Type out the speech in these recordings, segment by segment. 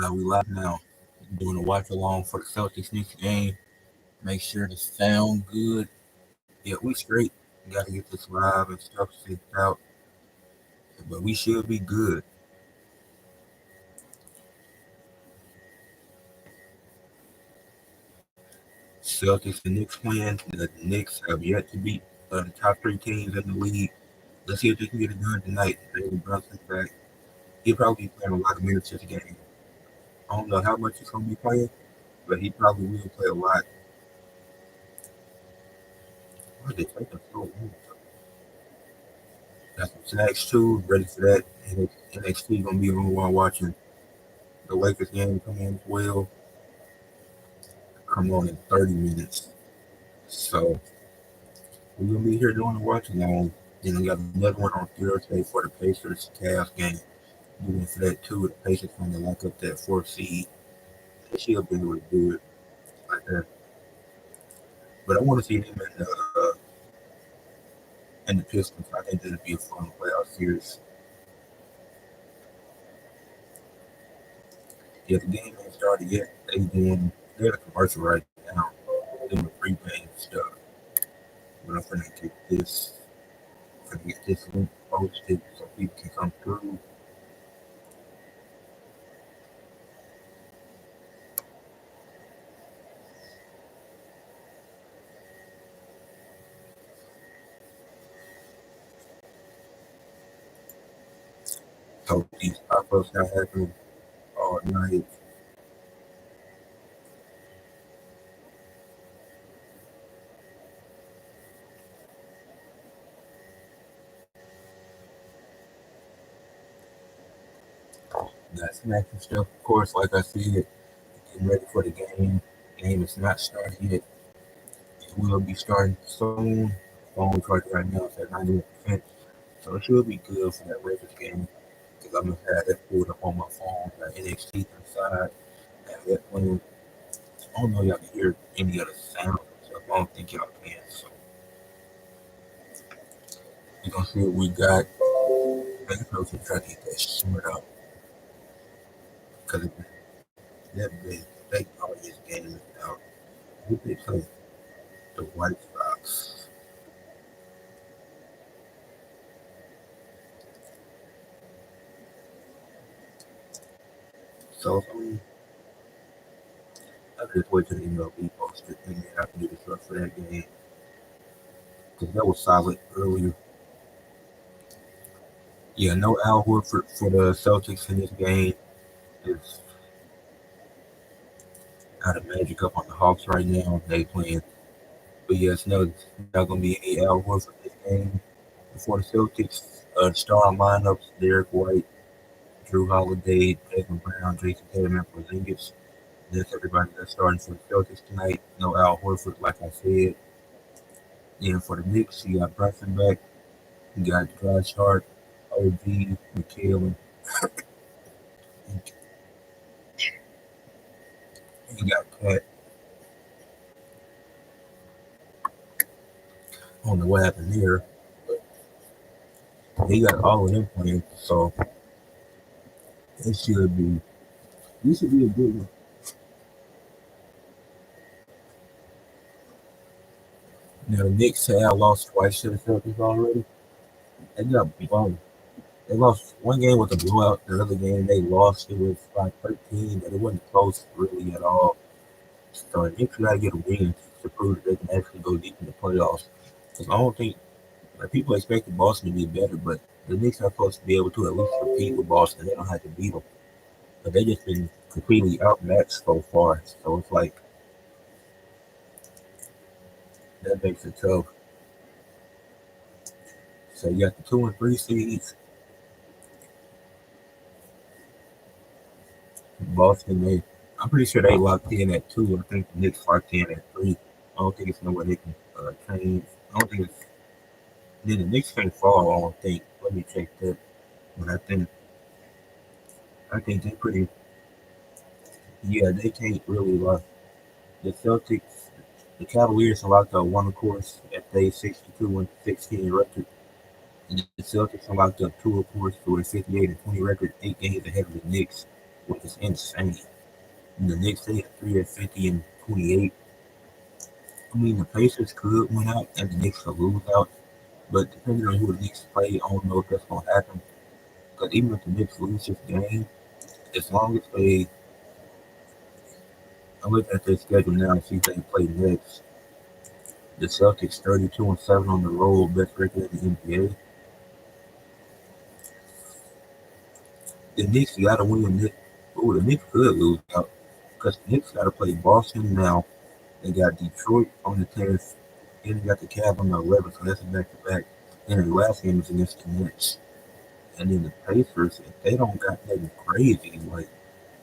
We live now. Doing a watch along for the Celtics Knicks game. Make sure the sound good. Yeah, we straight. Got to get this live and stuff synced out, but we should be good. Celtics and Knicks playing. The Knicks have yet to beat the top three teams in the league. Let's see if they can get it done tonight. Jalen Brunson's back. He'll probably be playing a lot of minutes this game. I don't know how much he's going to be playing, but he probably will play a lot. Why did they take the so long? Got some snacks too, ready for that. NXT gonna be on while watching the Lakers game come on as well. Come on in 30 minutes. So we're gonna be here doing the watching along. Then we got another one on Thursday for the Pacers Cavs game. Moving for that too. The Pacers gonna lock up that fourth seed. They should be able to do it like that. But I want to see them in the Pistons. I think that'd be a fun playoff series. Yeah, the game ain't started yet. They're the commercial right now. Doing the pre-game stuff. But I'm finna get this, link posted so people can come through. So these pop-ups not happening all night. Got snacks and stuff, of course, like I said, getting ready for the game. Game is not started yet. It will be starting soon. Phone charge right now is at 91%. So it should be good for that Lakers game. Because I'm going to have that pulled up on my phone. Got NXT inside. Have that playing. I don't know if y'all can hear any other sound. So I don't think y'all can. So we're going to see what we got. I think I'm try to get that short up. Because that big audience game is out. Who they play? The White Sox. So I just wait till the email be posted and then I can do the stuff for that game. Because that was solid earlier. Yeah, no Al Horford for the Celtics in this game. It's out of Magic up on the Hawks right now. They playing. But yeah, it's not going to be any Al Horford this game. For the Celtics, starting lineups, Derek White, Drew Holiday, Jaylen Brown, Jason Tatum, and Porzingis. That's everybody that's starting for the Celtics tonight. No Al Horford, like I said. And for the Knicks, you got Brunson back. You got Josh Hart, OG, McHale, and you got Pat. I don't know what happened there, but they got all of them playing, so it should be. This should be a good one. Now the Knicks have lost twice to the Celtics already. They got blown. They lost one game with a blowout. The other game they lost. It was by 13, but it wasn't close really at all. So the Knicks got to get a win to prove that they can actually go deep in the playoffs. Because I don't think people expected Boston to be better, but the Knicks are supposed to be able to at least compete with Boston. They don't have to beat them, but they just been completely outmatched so far. So it's like that makes it tough. So you got the 2 and 3 seeds. Boston, I'm pretty sure they locked in at 2. I think the Knicks locked in at 3. I don't think it's nowhere they can change. I don't think it's. Then the Knicks can't fall. I don't think. Let me check that. But I think they're pretty. Yeah, they can't really lock. The Celtics, the Cavaliers are locked up one, of course, at they 62-16 record. And the Celtics are locked up 2, of course, to a 58-20 record, 8 games ahead of the Knicks which is insane. And the Knicks they had 3 at 50 and 28. I mean, the Pacers could win out and the Knicks could lose out, but depending on who the Knicks play, I don't know if that's gonna happen. Because even if the Knicks lose this game, as long as they, I'm looking at their schedule now and see if they can play next. The Celtics 32-7 on the road, best record in the NBA. The Knicks got to win. The Knicks could lose out because the Knicks got to play Boston now. They got Detroit on the 10th, and they got the Cavs on the 11th, so that's a back to back. And the last game is against the Knicks. And then the Pacers, if they don't got nothing crazy, like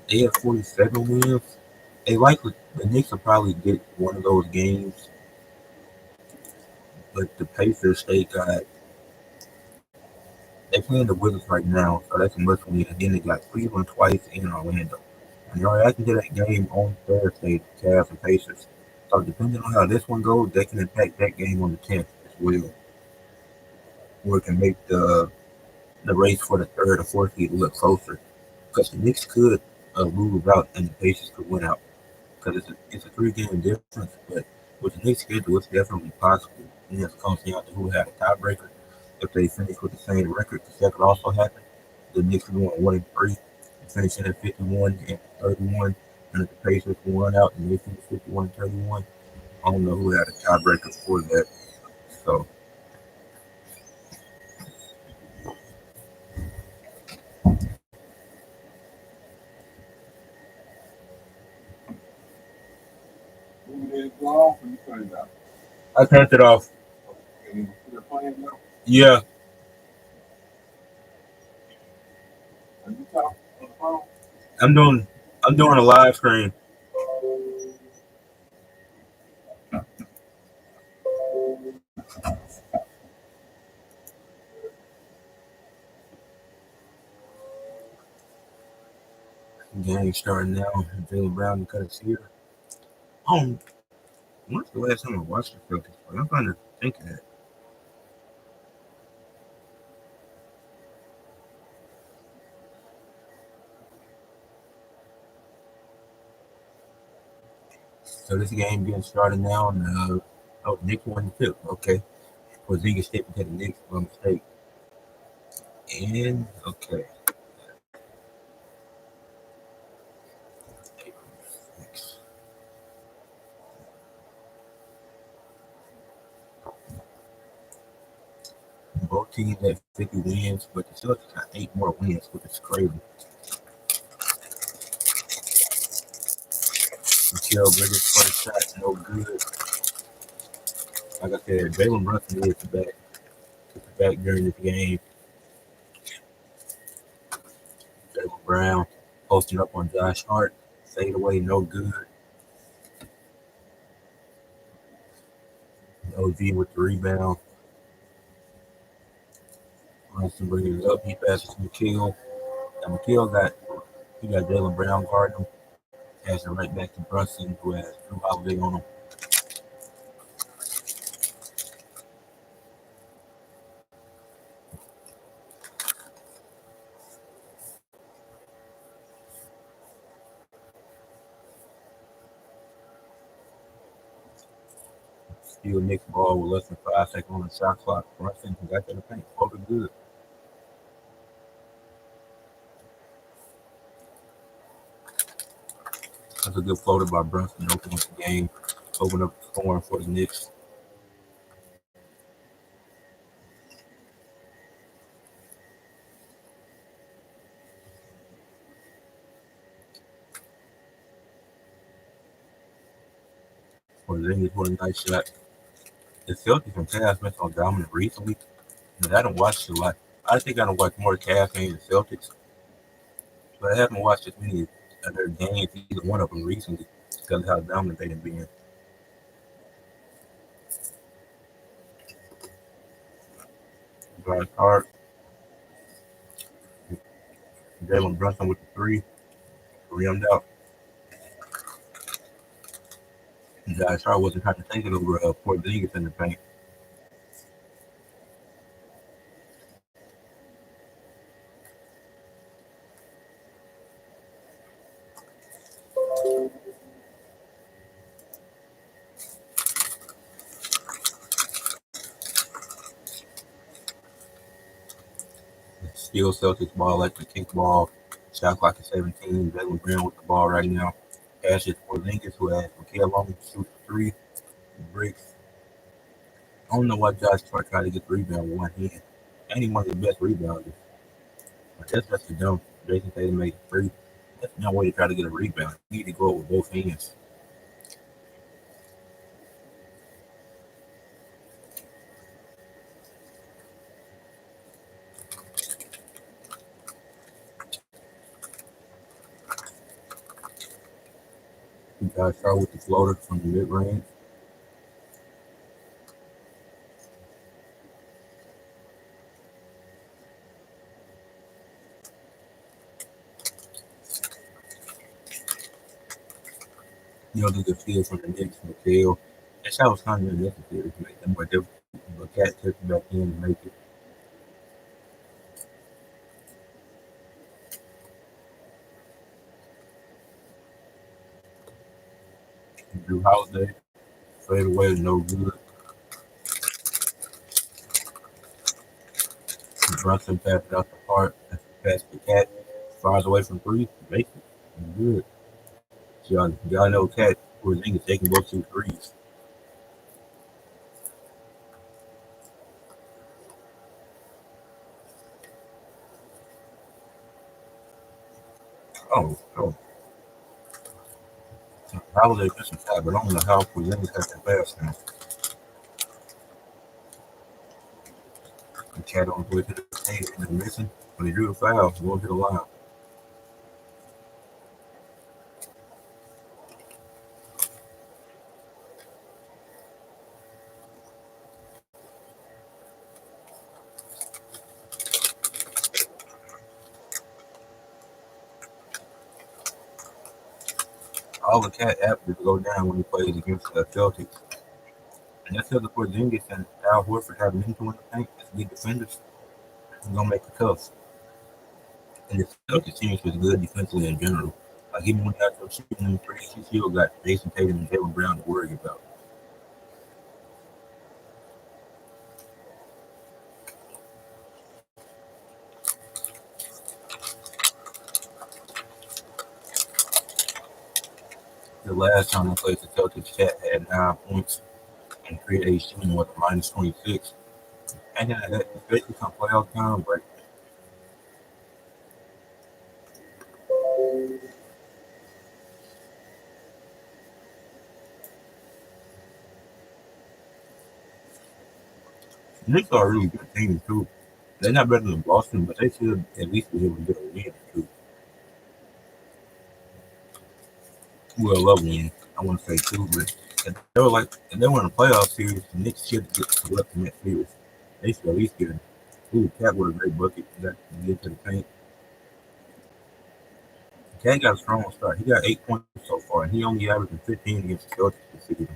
they have 47 wins, they likely the Knicks will probably get one of those games. But the Pacers, they playing the Wizards right now, so that's a must win. And then they got Cleveland twice in Orlando. And you I can get that game on Thursday, Cavs and Pacers. So depending on how this one goes, they can impact that game on the 10th as well, or it can make the race for the third or fourth seed look closer. Because the Knicks could lose out and the Pacers could win out. Because it's a 3 game difference, but with the Knicks schedule, it's definitely possible. And it's comes down to who had a tiebreaker. If they finish with the same record, because that could also happen. The Knicks are going 1-3, finishing at 51 and 31, and if the Pacers won out and they finish 51 and 31, I don't know who had a tiebreaker for that. So I turned it off. Yeah, I'm doing I'm doing a live stream. Game starting now. Jalen Brown cut his here. Oh, when's the last time I watched the Celtics play? I'm trying to think of that. So this game getting started now, and oh, Knicks won the fifth. Okay, Porzingis stepping to the Knicks by mistake. And okay, 'both teams had 50 wins, but the Celtics got 8 more wins, which is crazy. Mikel Bridges' first shot, no good. Like I said, Jalen Brunson took the back during this game. Jalen Brown posting up on Josh Hart, fade away, no good. OG with the rebound. Brunson brings it up. He passes to McKeel. And he got Jalen Brown guarding him. Passing right back to Brunson, who has Drew Holiday on him. Steal Nick's ball with less than 5 seconds on the shot clock. Brunson got to the paint. Fucking good. That's a good floater by Brunson. Open up the game. Open up the scoring for the Knicks. Porzingis with a nice shot. The Celtics and Cavs been so dominant recently, but I don't watch a lot. I think I don't watch more Cavs games than Celtics, but I haven't watched as many of their games, either one of them recently, because of how dominant they've been. Josh Hart, Jalen Brunson with the three, rimmed out. Josh Hart wasn't trying to take it over Porzingis in the paint. Still Celtics ball like the kickball. Shot clock at 17. Jalen Brown with the ball right now. Pass it for Porzingis who has Mikael Long shoot for three. Breaks. I don't know why Josh Hart tried to get the rebound with one hand. And he one of the best rebounders. But that's just a dumb. Jason Tatum made it free. That's no way to try to get a rebound. You need to go with both hands. You got to start with the floater from the mid range. You know, the good feel from the Knicks and the field. That shot was kind of unnecessary to make them more difficult. But Cat took it back in and make it. Drew Holiday, fade away, no good. Brunson passed it out the park. That's the pass to Cat. Fires away from three. Make it. Good. Y'all know Cat Porzingis taking both two threes. Oh. Holiday missed a shot, but I don't know how Porzingis has that pass now. The Cat on the way to the paint and then missing. When he drew the foul, going to the line. All the Cat athletes go down when he plays against the Celtics. And that's because the Porzingis and Al Horford have mental in the paint as good defenders. It's gonna make it tough. And the Celtics team is good defensively in general. Like even when they're out shooting them threes, you still got Jason Tatum and Jalen Brown to worry about. The last time they played the Celtics, Cat had 9 points and created a shooting with a minus 26. And that especially come playoff time, but the Knicks are a really good team too. They're not better than Boston, but they should at least be able to get a win too. Well, love win. I want to say two, but if they were in a playoff series, the Knicks should get swept in that series. They should at least get a Cat with a great bucket that get to the paint. Cat got a strong start. He got 8 points so far, and he only averaging 15 against the Celtics this season.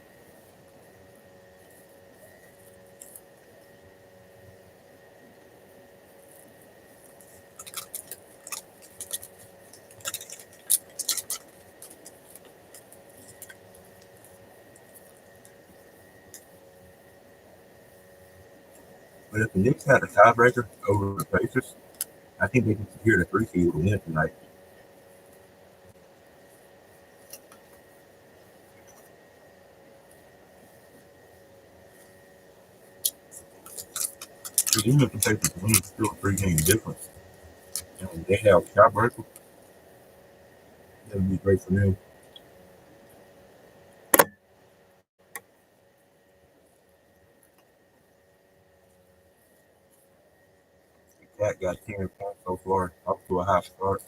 But if the Knicks had a tiebreaker over the Pacers, I think they can secure the 3 seed with a win tonight. Because even if the Pacers win, it's still a 3 game difference. And they have a tiebreaker, that would be great for them. Cat got 10 points so far, up to a high start.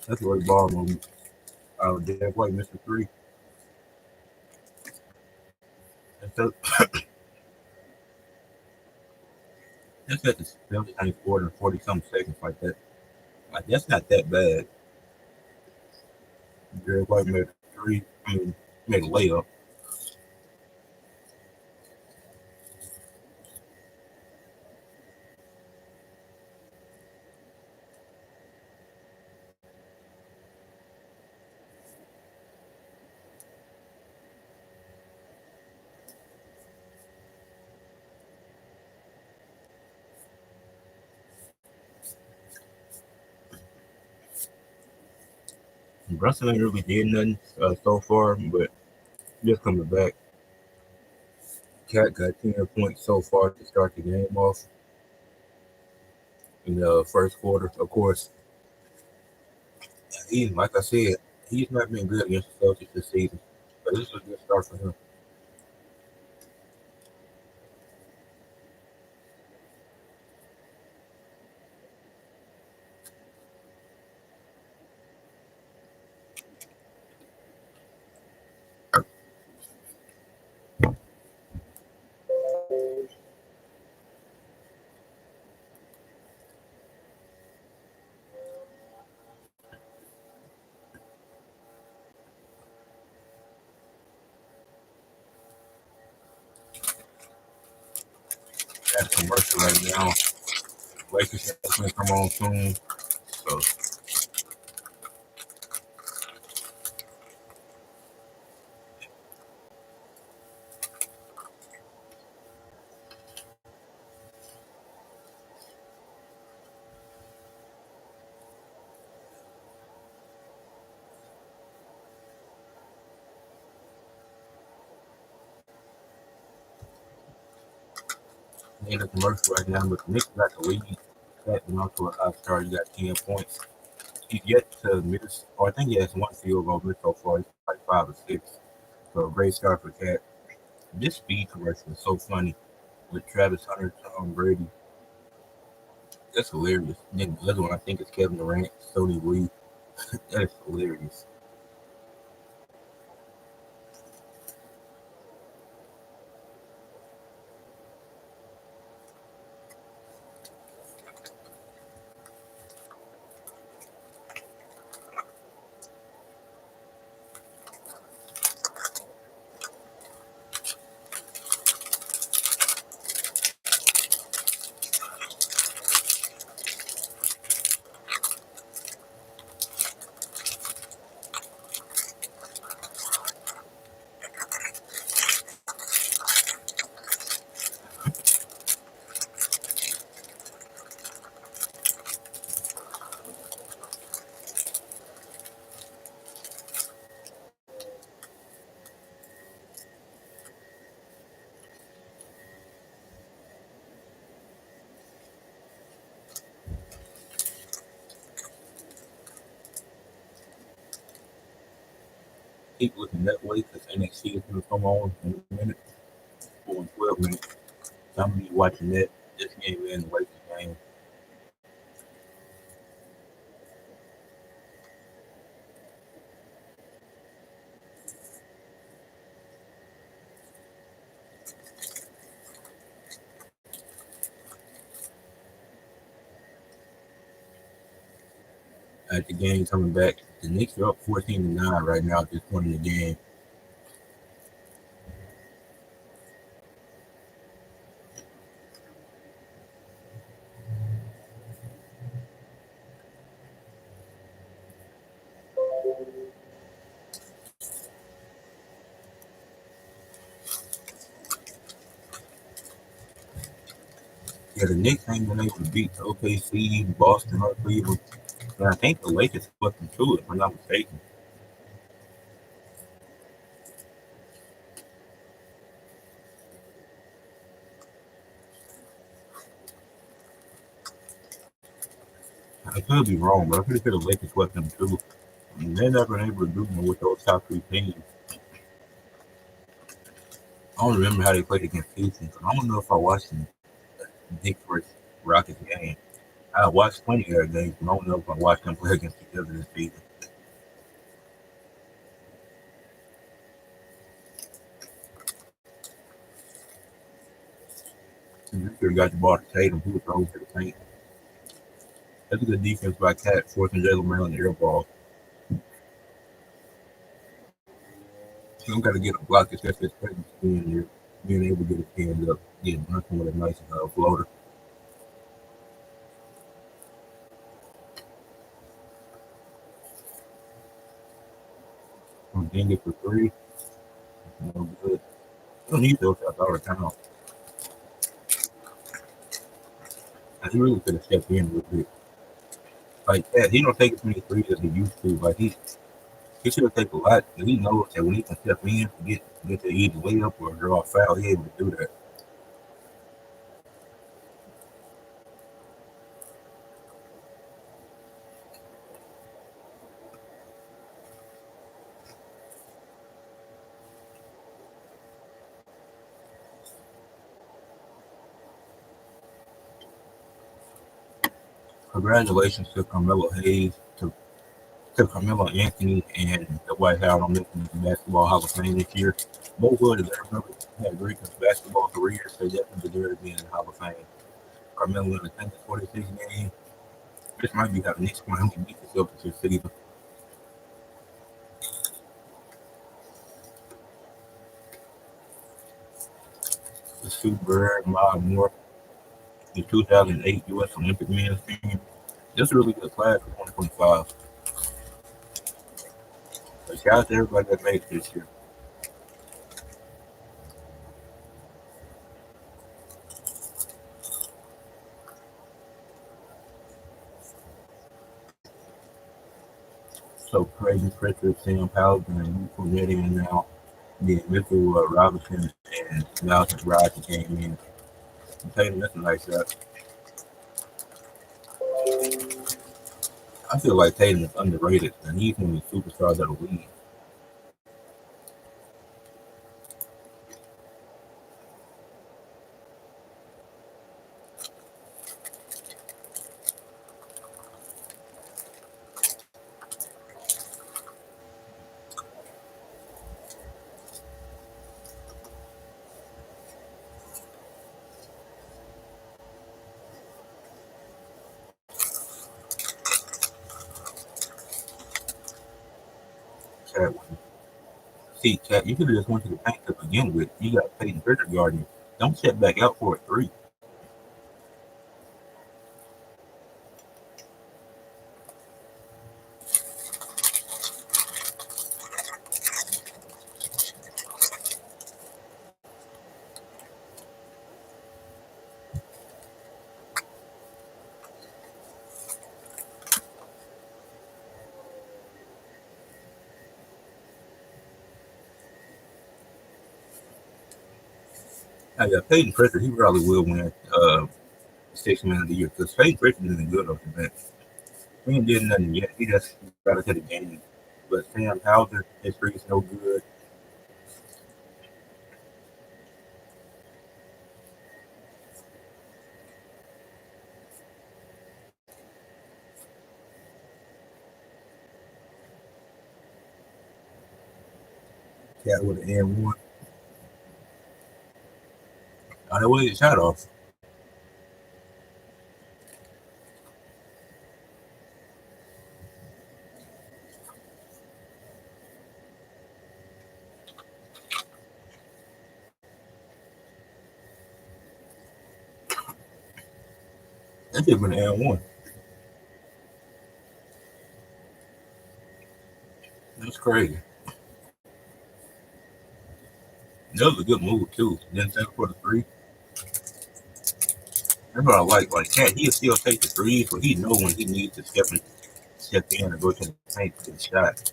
That's a great ball movement. Derek White missed a three. That's, that's at the 79th quarter, 40 something seconds like that. Like, that's not that bad. Derek White made a three. I mean, made a layup. Brunson ain't really did nothing so far, but just coming back. Cat got 10 points so far to start the game off in the first quarter. Of course, he's like I said, he's not been good against the Celtics this season, but this is a good start for him. Got a commercial right now. Lakers is gonna come on soon, so they in a commercial right now. But the Knicks got the lead. Cat went on to a high start. He got 10 points. He's yet to miss, or I think he has one field goal miss so far. He's like 5 or 6. So a great start for Cat. This speed commercial is so funny with Travis Hunter, Tom Brady. That's hilarious. And then the other one I think is Kevin Durant, Sony Lee. That is hilarious. Keep looking that way because NXT is going to come on in a minute, or in 12 minutes. So I'm going to be watching that. This game and the Lakers game. At the game coming back, the Knicks are up 14-9 right now at this point in the game. Yeah, the Knicks ain't been able to beat the OKC, Boston, or Cleveland. And I think the Lakers swept them too, if I'm not mistaken. I could be wrong, but I'm pretty sure the Lakers swept them too. And they're never been able to do them with those top three teams. I don't remember how they played against Houston. So I don't know if I watched the Knicks versus Rockets game. I watched plenty of their games, but I don't know if I watched them play against each other this season. You sure got the ball to Tatum, who throws to the paint. That's a good defense by Cat, forcing Jalen Brown the air ball. Some got to get a block, especially his presence being able to get his hands up, getting nothing with a nice floater. From Ding it for three, no good. You don't need those shots all the time. And he really could have stepped in with it. Like that, he don't take as many threes as he used to. Like He should take a lot. And he knows that when he can step in to get the easy layup or draw a foul, he able to do that. Congratulations to Carmelo Hayes, to Carmelo Anthony, and the White House on making the Basketball Hall of Fame this year. Both would deserve it. Had great basketball careers, so they definitely deserve to be in the Hall of Fame. Carmelo in the 46 game. This might be how the Knicks might beat the Celtics this season. The Sue Bird, Miles Moore, the 2008 U.S. Olympic men's team. That's a really good class for 2025. But shout out to everybody that made it this year. So crazy Pritchard, Sam Powell, and Fournette in now. Then Mitchell Robinson and Malcolm Brogdon came in. Tatum, that's a nice shot. I feel like Tatum is underrated, and he's one of the superstars of the league. Chat, see, Chat, you could have just went to the paint to begin with. You got Peyton Pritchard guarding you. Don't step back out for a three. I got Peyton Pritchard. He probably will win six man of the year because Peyton Pritchard isn't good off the bench. He ain't did nothing yet. He just got to the game. But Sam Hauser, his three is no good. Cat with an and one. Oh, that was his shot off. That should have been an and one. That's crazy. That was a good move too. Then settle for the three. That's what I like. Like Cat, he'll still take the threes, but he know when he needs to step in and go to the paint to the shot.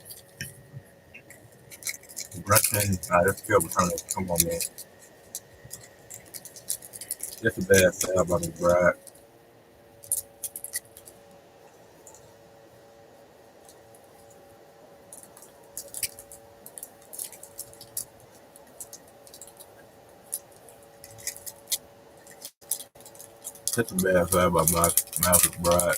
Brunson, that's terrible turn. Come on, man. That's a bad foul by the Bride. That's a bad foul by Miles Bride.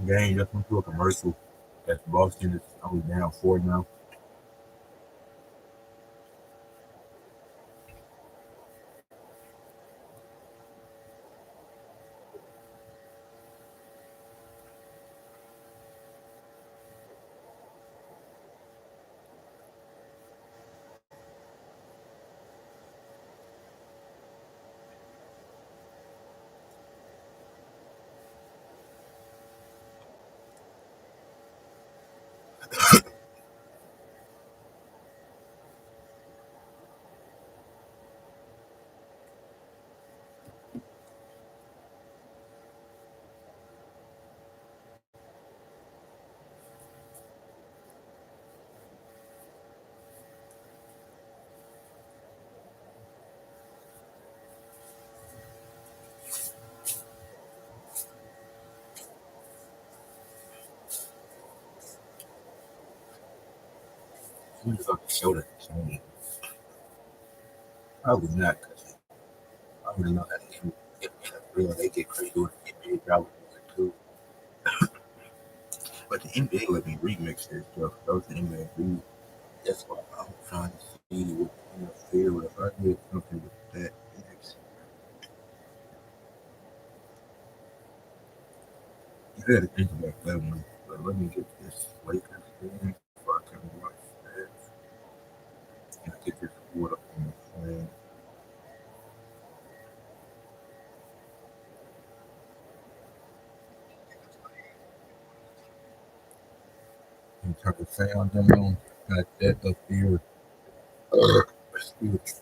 Game just went to a commercial. That's Boston is only down four now. I'm just about to show that. Probably not, because I already know that in the NFL they get crazy with the NBA probably too. But the NBA let me remix their stuff. Those the NBA do. That's why I'm trying to see what kind of feel if I did something with that next. You gotta think about that one. But let me get this Lakers thing before I can watch that. And get this water on the fan. And turn the sound down. Got that up here. Excuse.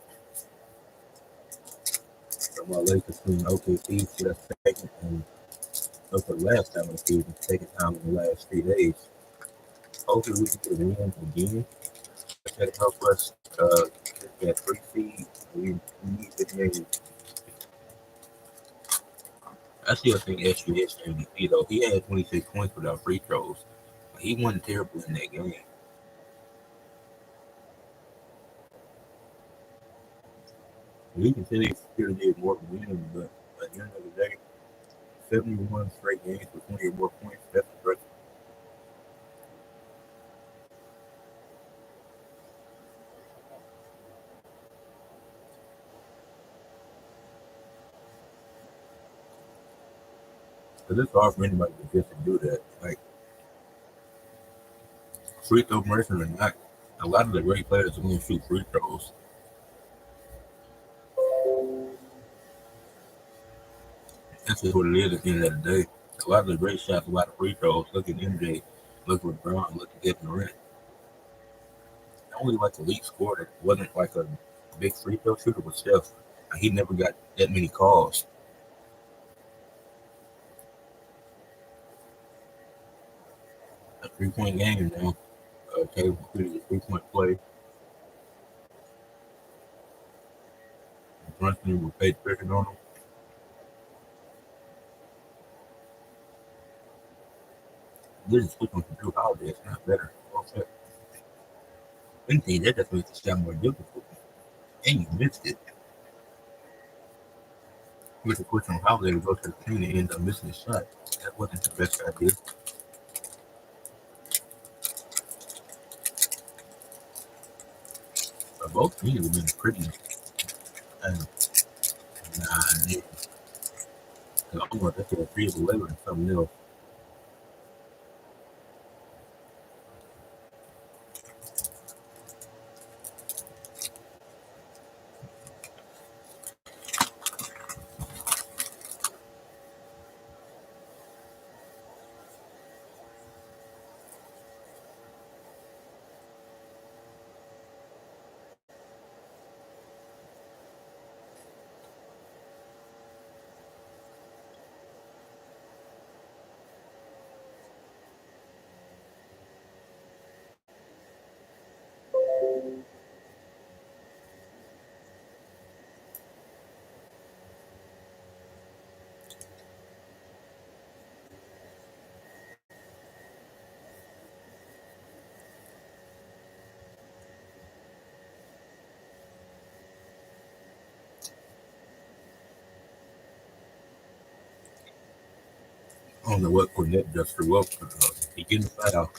So my Lakers team OKC for the second and for the last time in the season, second time in the last 3 days. Hopefully we can get a win again. That'll help us get that 3 seed. We need the game. I still think SGA is MVP though. He had 26 points without free throws. He wasn't terrible in that game. We can say he still did more than him, but at the end of the day, 71 straight games with 20 or more points, that's impressive. Because it's hard for anybody to just do that. Like, free throw mercy or not, a lot of the great players are going to shoot free throws. That's just what it is at the end of the day. A lot of the great shots, a lot of free throws. Look at MJ, look at LeBron, look at Kevin Durant. Only like the lead scorer that wasn't like a big free throw shooter was Steph. He never got that many calls. A 3 point game now. Taylor completed a 3 point play. Brunson with paid pressure on him. This is switch on from Drew Holiday. It's not better. Okay. Anything that just makes the shot more difficult. And you missed it. With the switch on Holiday to go to the clean and end up missing the shot. That wasn't the best idea. But both teams have been pretty. And nah, I'm going to take a 3 of 11 or something else. I don't know what Cornette does for well. He getting foul.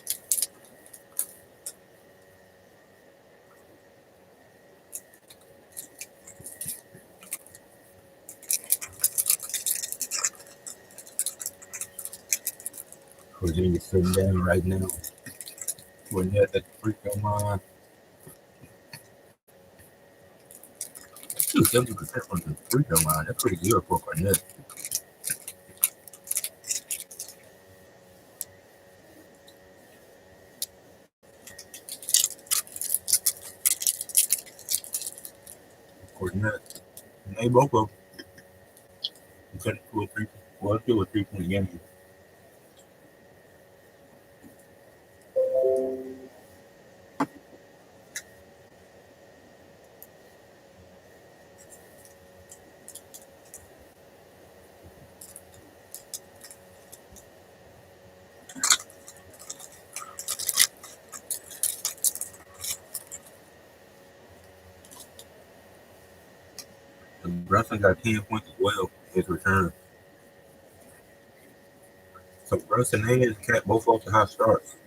Virginia's sitting down right now. Cornette at the free throw line. Shoot, 70% from the free throw line. That's pretty good for Cornette. Cornette. And they both of them cut it to a three. Well, it's still a 3 point game. Brunson got 10 points as well in his return. So Brunson and Cat both off the hot starts.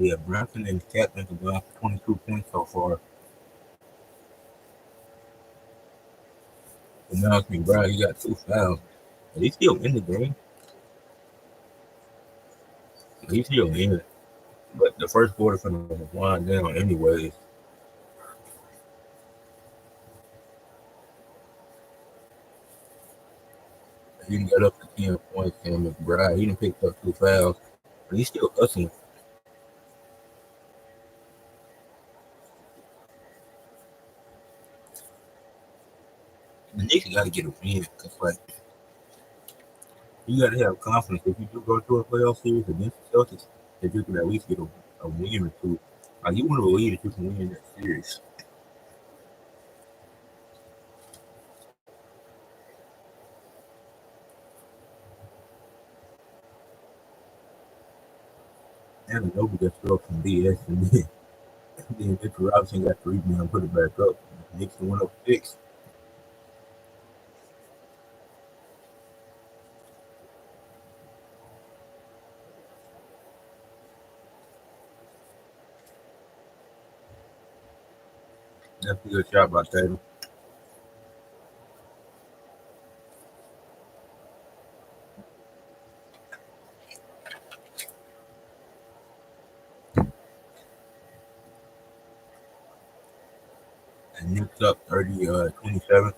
Yeah, Brunson and Cat been combined for 22 points so far. And now it's McBride, he got 2 fouls. But he's still in the game. He's still in it. But the first quarter finna wind down anyways. He can get up to 10 points, and McBride, he done picked up 2 fouls. But he's still hustling. The Knicks got to get a win. Because, like, you got to have confidence if you do go to a playoff series against the Celtics, that you can at least get a win or two. Like, you want to believe that you can win that series. And Noble got thrown from BS, and then Victor Robinson got the rebound and put it back up. The Knicks went up 6. That's a good shot by Tatum. And Knicks up 30, 27.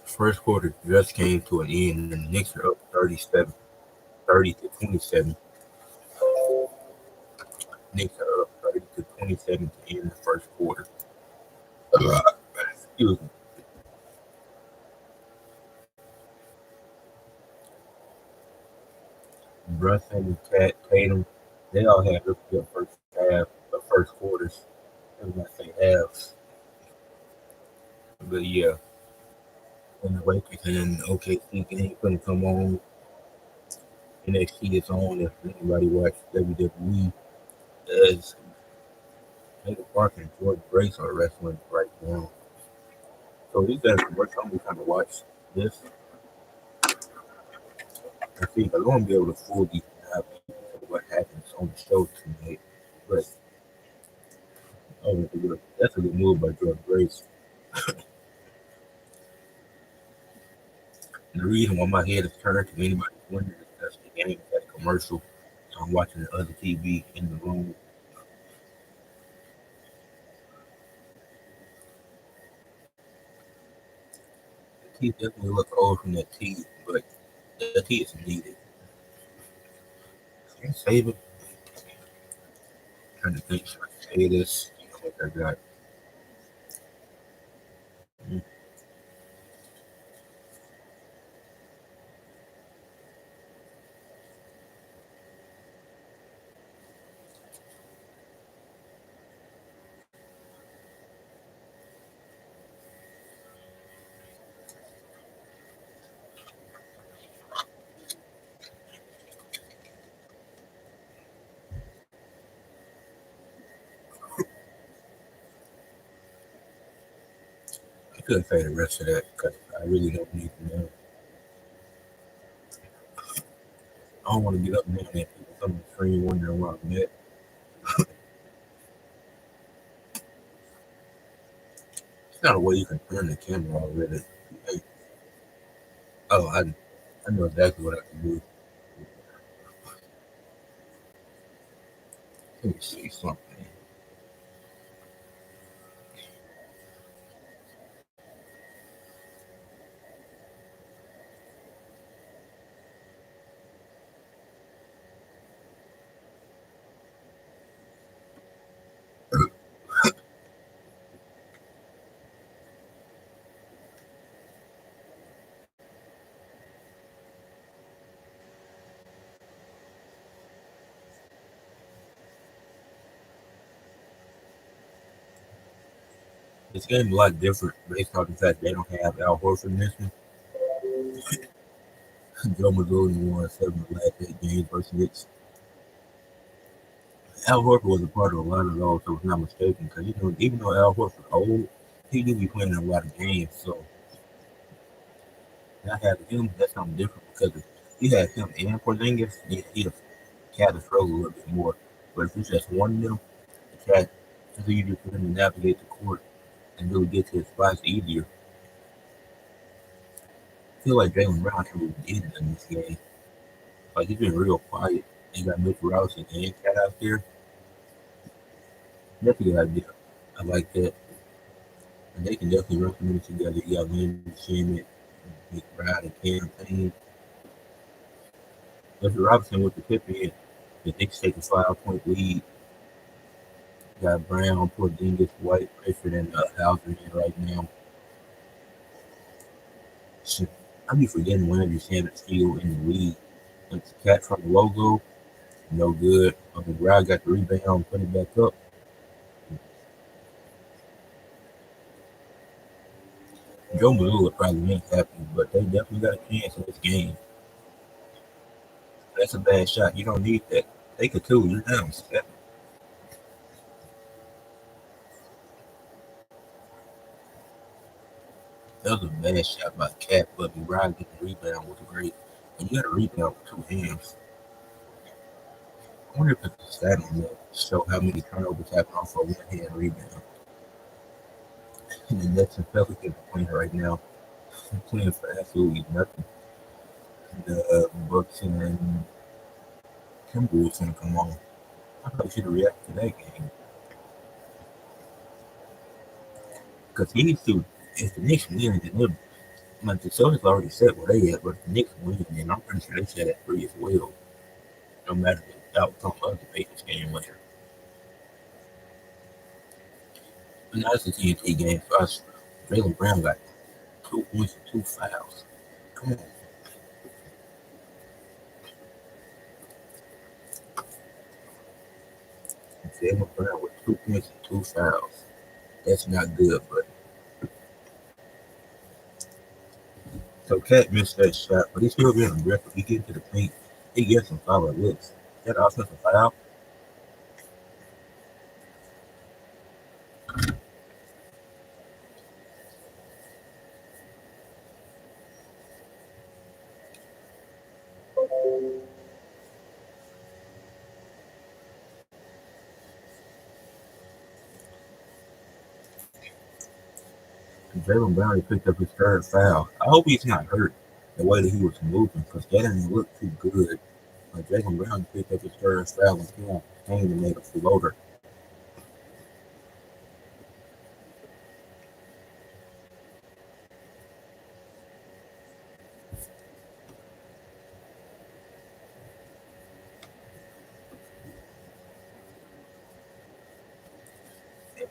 First quarter just came to an end, and the Knicks are up 37, 30 to 27. Knicks are up 30 to 27 to end the first quarter. Excuse me. Brunson, Cat, Tatum, they all had really good first half, first quarters. I was gonna say halves, but yeah. When the Lakers and OKC game gonna come on, NXT is on. If anybody watch WWE, as Taylor Parker and Jordan Grace are wrestling right now. So these guys are working on me trying to watch this and see if I'm gonna be able to fully dive into what happens on the show tonight. But oh, that's a good move by Jordan Grace. And the reason why my head is turned to anybody wondering is because the game is at commercial. So I'm watching the other TV in the room. The teeth definitely look old from that teeth, but that tea is needed. Can I save it? Trying to think, should I say this? You know what I got? Mm, I couldn't say the rest of that because I really don't need to know. I don't want to get up now and have people come on the screen wondering where I'm at. It's not a way you can turn the camera already. Hey, oh, I know exactly what I can do. Let me see something. This game is a lot different based on the fact they don't have Al Horford in this one. Joe Mazzulla won 7 of the last 8 games versus Knicks. Al Horford was a part of a lot of those, so if I'm not mistaken, because even though Al Horford's old, he do be playing in a lot of games. So not having him, that's something different because if you had him and Porzingis, he'd have had to struggle a little bit more. But if it's just one of them, the cat, it's easier for him to navigate the court and really get to his spots easier. I feel like Jaylen Brown never really did it in this game. Like he's been real quiet. They got Mitchell Robinson and Cat out there. That's a good idea. I like that. And they can definitely run some minutes together. You got Landry Shamet, McBride, and Campaign. Mitchell Robinson with the tip in. The Knicks take a 5-point lead. Got Brown, Porzingis, White, Rayford, and Hauser in right now. Shit, I be forgetting Landry Shamet still in the league. It's Cat from the logo. No good. McBride got the rebound, put it back up. Joe Mazzulla probably ain't happy, but they definitely got a chance in this game. That's a bad shot. You don't need that. Take a 2. You're down 7. That was a bad shot by Cat, but McBride getting the rebound was great. And you got a rebound with 2 hands. I wonder if it's a stat on that show how many turnovers happen off a one-hand rebound. And the Nets and Pelicans are playing right now. They're playing for absolutely nothing. The Bucks and Timberwolves gonna come on. I probably should have reacted to that game. Because he needs to, if the Knicks win, then them, like the Celtics already said where they at, but if the Knicks win, then I'm pretty sure they set at 3 as well. No matter the outcome of the Lakers game later. But now it's a TNT game for us. Jaylen Brown got 2 points and 2 fouls. Come on. Jaylen Brown with 2 points and 2 fouls. That's not good, but so Cat missed that shot, but he's still being aggressive. He gets to the paint, he gets some solid looks. That offensive foul. Jaylen Brown picked up his 3rd foul. I hope he's not hurt the way that he was moving because that didn't look too good. Like Jaylen Brown picked up his 3rd foul and came and made a floater.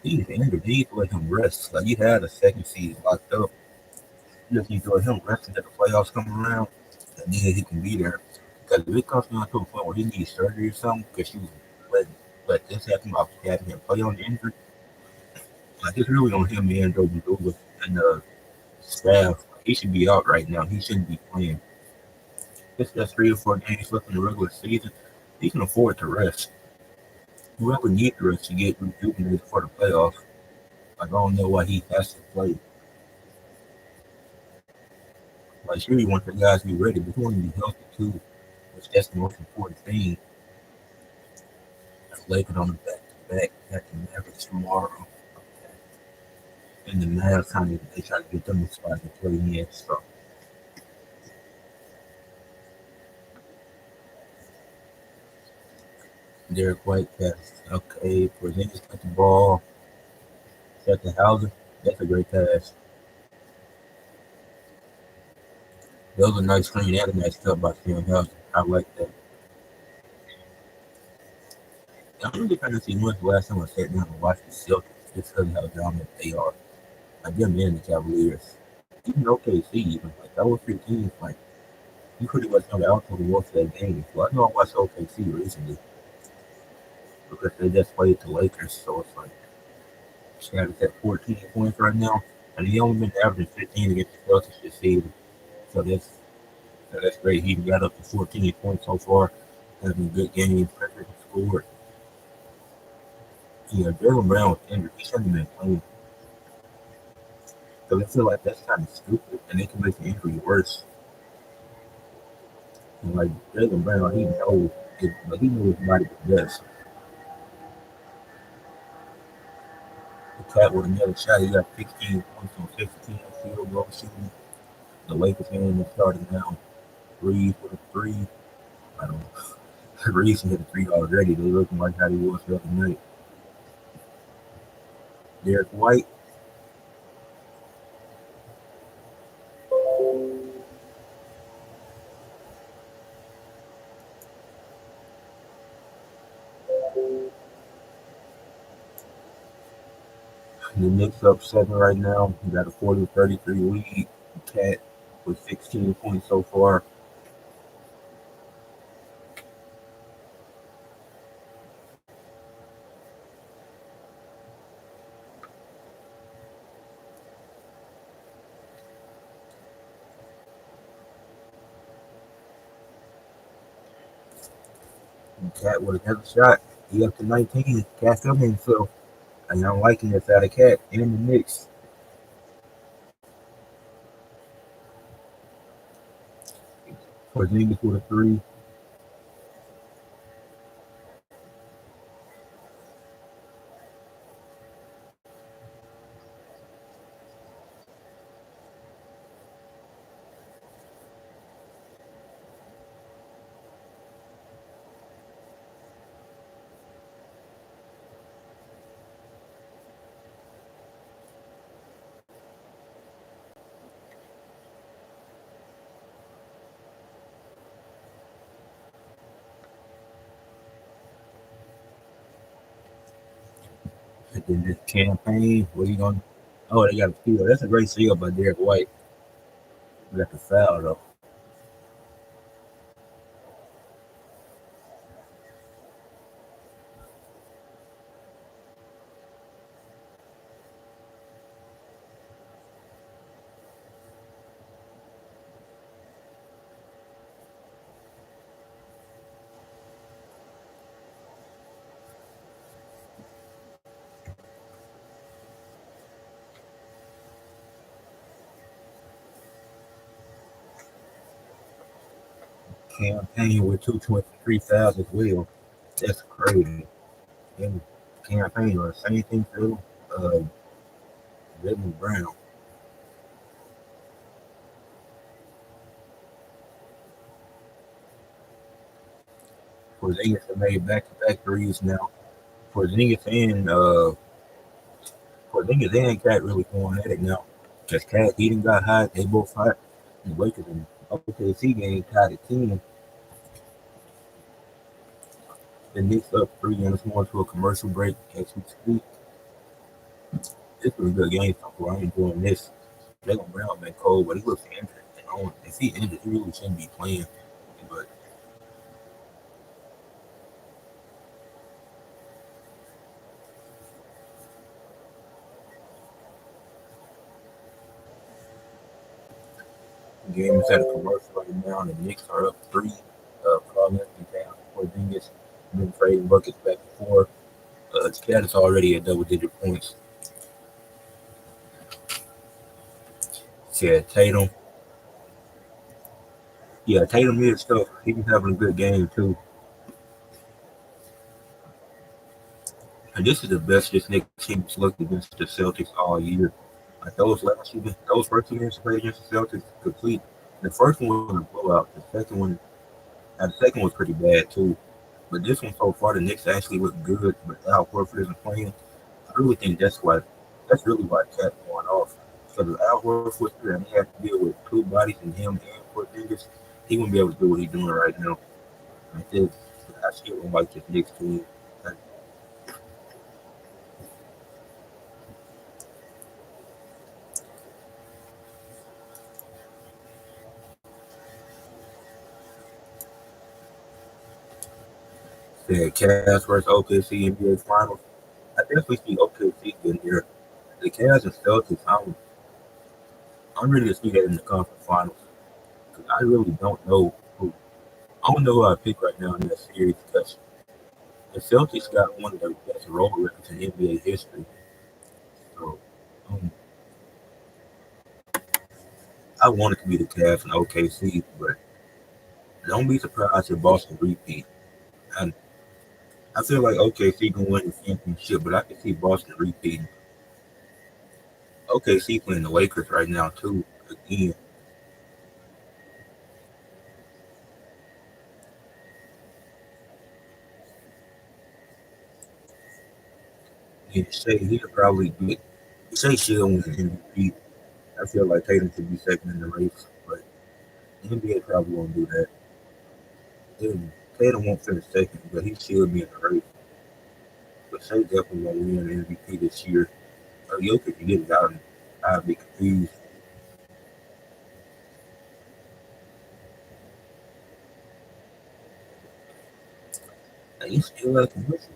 He's injured. You need to let him rest. Like you had a second seed locked up. You just need to let him rest until the playoffs come around, and then he can be there. Because if it comes down to a point where he needs surgery or something, because you let this happen by having him play on the injury, like it's really on him and Joe Mazzulla and the staff. He should be out right now. He shouldn't be playing. It's just 3 or 4 games left in the regular season. He can afford to rest. Whoever needs to rest to get rejuvenated for the playoffs. I don't know why he has to play. Like, sure, you want the guys to be ready, but you want them to be healthy too, which that's the most important thing. Lakers on the back-to-back at the Mavericks tomorrow. And the Mavs kind of they try to get them a spot to play in. So Derek White pass. Okay, Porzingis got the ball. Set to Hauser. That's a great pass. That was a nice screen and a nice cut by Sam Hauser. I like that. I'm really trying to see when's the last time I sat down and watched the Celtics just because of how dominant they are. Like them and the Cavaliers. Even OKC, even like those 3 teams, like you pretty much know the outcome of most of that game. Well, I know I watched OKC recently because they just played the Lakers, so it's like Cat is at 14 points right now, and he only been averaging 15 against the Celtics this season. So that's great. He got up to 14 points so far, having a good game, pressure scored. Yeah, Jalen Brown was injured. He shouldn't have been playing. So I feel like that's kind of stupid, and it can make the injury worse. And like Jalen Brown, he knows his body the best. The Cat with another shot, he got 16 points on 15 field goal shooting. The Lakers game is starting now. Reeves with a three. I don't know. Reeves hit a three already. They looking like how he was the other night. Derek White, the Knicks up 7 right now. He got a 40-33 lead. Cat with 16 points so far. Cat with another shot. He up to 19. Cat still himself. And I'm liking this out of Cat and the Knicks. Porzingis with a three. And then this campaign, what are you going to? Oh, they got a steal. That's a great steal by Derek White. We got the foul, though. Campaign with 223 fouls as well. That's crazy. And campaign or same thing too. Uh, Jalen Brown. Porzingis have made back-to-back threes now. Porzingis and Cat really going at it now. Because Cat he done got hot. They both hot. The Lakers and OKC game tied at 10. The Knicks up 3 and it's going to a commercial break as we speak. This was a good game so far. I'm enjoying this. Jalen Brown been cold, but he looks injured. And if he injured, he really shouldn't be playing. But the game is at a commercial right now. The Knicks are up 3. Carl Anthony Towns for Porzingis. Been trading buckets back and forth. Cat is already at double-digit points. Yeah, Tatum. Yeah, Tatum is tough. He was having a good game too. And this is the best this Knicks team has looked against the Celtics all year. Like those first 2 games played against the Celtics, complete. The first one was a blowout. The second was pretty bad too. But this one so far, the Knicks actually look good. But Al Horford isn't playing. I really think that's really why Cat's going off. Because if Al Horford was here and he had to deal with 2 bodies and him and Porzingis, he wouldn't be able to do what he's doing right now. I think I still don't like this Knicks team. Like, the Cavs versus OKC NBA Finals. definitely see OKC getting here. The Cavs and Celtics, I'm ready to see that in the conference finals. 'Cause I really don't know who. I don't know who I pick right now in that series because the Celtics got one of the best road records in NBA history. So um, I want it to be the Cavs and OKC, but don't be surprised if Boston repeat. And I feel like OKC can win the championship, but I can see Boston repeating. OKC playing the Lakers right now too. Again, and Shea he'll probably get Shea should win MVP. I feel like Tatum should be second in the race, but the NBA probably won't do that. Tatum won't finish second, but he should be in the race. But Shea definitely won't win the MVP this year. Jokic can get it out, and I'd be confused. And he still has to listen.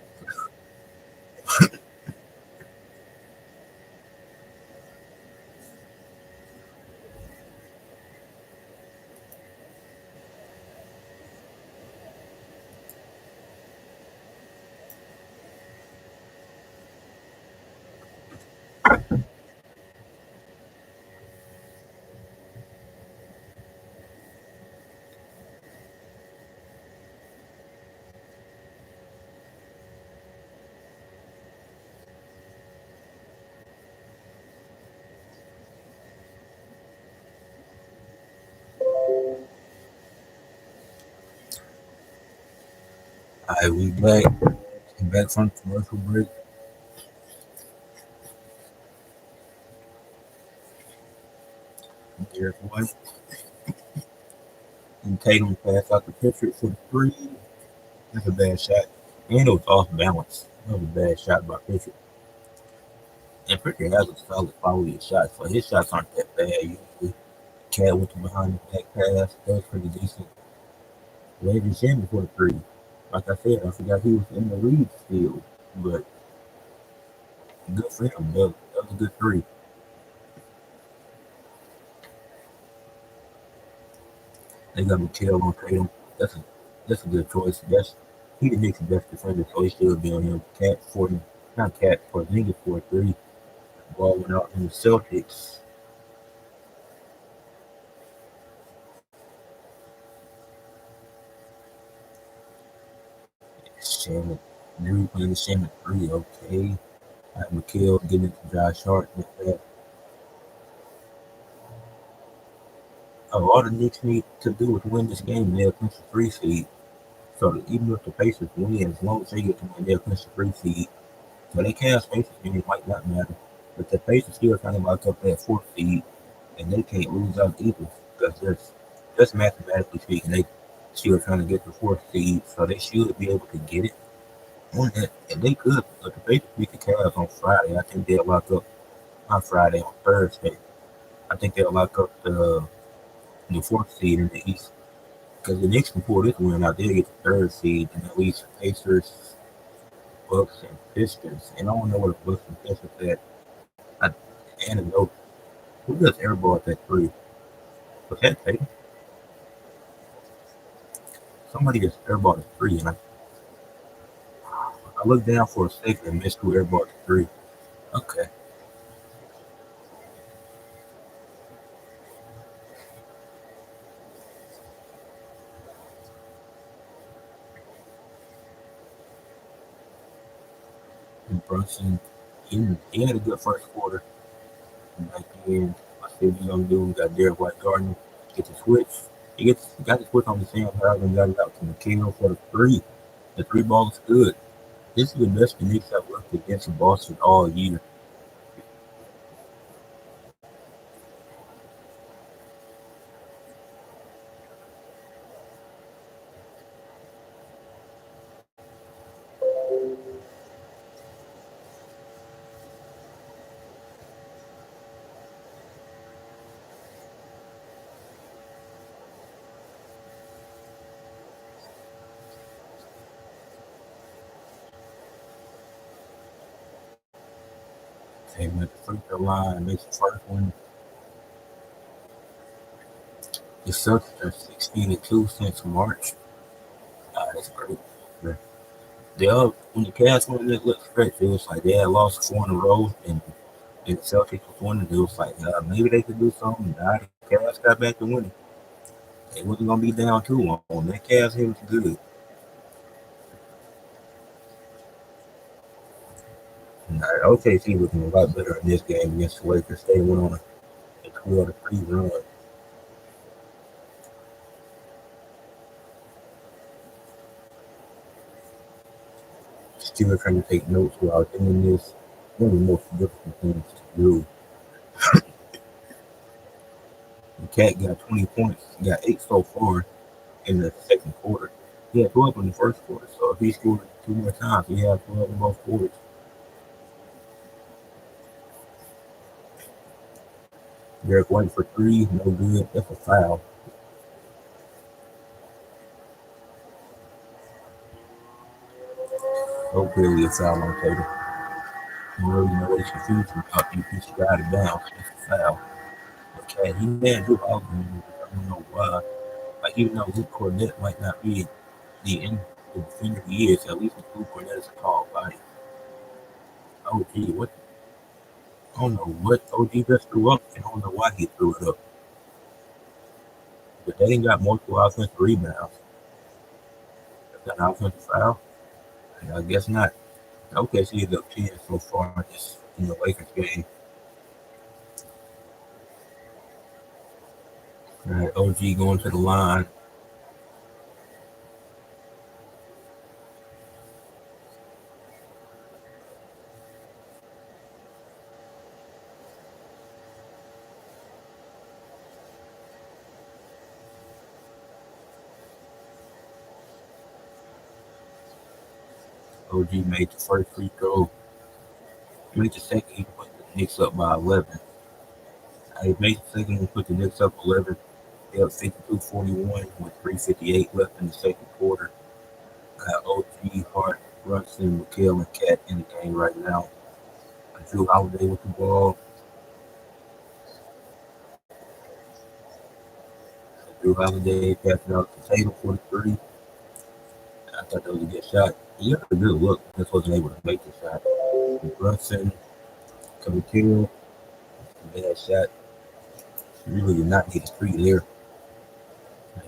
All right, we back. Back from commercial break. Derek White and Tatum pass out the picture for the three. That's a bad shot. And it was off balance. That was a bad shot by Pitcher. And Pitcher has a solid quality of shots, so his shots aren't that bad usually. Cat went to behind the back pass. That was pretty decent. Landry Shamet for the three. Like I said, I forgot he was in the lead still. But good for him. That was a good three. They got McHale on Tatum. That's a good choice. He the Knicks' best defender, so he should be on him. Cat for not Cat for Nigga for three. Ball went out in the Celtics. Shannon. Then we playing the Shannon three. Okay. McHale getting it to Josh Hart with that. All the Knicks need to do is win this game. They'll clinch the three seed. So that even if the Pacers win, as long as they get to win, they'll clinch the three seed. So they can't Pacers game, it might not matter. But the Pacers still trying to lock up that fourth seed, and they can't lose out either because just mathematically speaking, they still trying to get the fourth seed, so they should be able to get it. And they could, but the Pacers beat the Cavs on Friday. I think they'll lock up not Friday on Thursday. I think they'll lock up the fourth seed in the East because the Knicks can pull this win out. They'll get the third seed, and at least Pacers, Bucks, and Pistons. And I don't know what the Bucks and Pistons at. I, and a note, who does airball at that three? Was that Tatum? Somebody just airballed a three, and I looked down for a second and missed who airballed the three. Okay. And Brunson, he had a good first quarter. And back then, I said he's gonna do. We got Derek White Gardner get the switch. He got the switch on the same drive and got it out to McHale for the three. The three ball is good. This is the best the Knicks have worked against Boston all year. Came at the free throw line, makes the first one. The Celtics are 16-2 since March. That's great. Yeah. When the Cavs won that little stretch, it was like they had lost 4 in a row, and the Celtics was winning. It was like maybe they could do something. Nah, the Cavs got back to winning. They wasn't gonna be down too long. That Cavs here was good. Nah, OKC looking a lot better in this game against the Lakers. They went on a 12-3 run. Still trying to take notes while doing this. One of the most difficult things to do. The Cat got 20 points. He got 8 so far in the second quarter. He had 12 in the first quarter. So if he scored 2 more times, he had 12 in both quarters. Derek White for 3, no good. That's a foul. So clearly a foul on Tatum. You don't really know what he's confused about. You just got it down. That's a foul. But Cat, he man do all game. I don't know why. Like even though Luke Cornett might not be the defender he is, at least Luke Cornett is a tall body. OG, what? I don't know what OG just threw up, and I don't know why he threw it up. But they ain't got multiple offensive rebounds. Is that an offensive foul? I guess not. Okay, so he's up 10 so far just in the Lakers game. All right, OG going to the line. OG made the first free throw. Made the second, he put the Knicks up by 11. He made the second one, put the Knicks up 11. They up 52-41 with 3:58 left in the second quarter. Got OG, Hart, Brunson, McHale, and Cat in the game right now. Drew Holiday with the ball. Drew Holiday passing out to Tatum for the 3. I thought that was a good shot. He had a good look. Just wasn't able to make the shot. Brunson, coming kill. Bad shot. You really did not get a 3 there.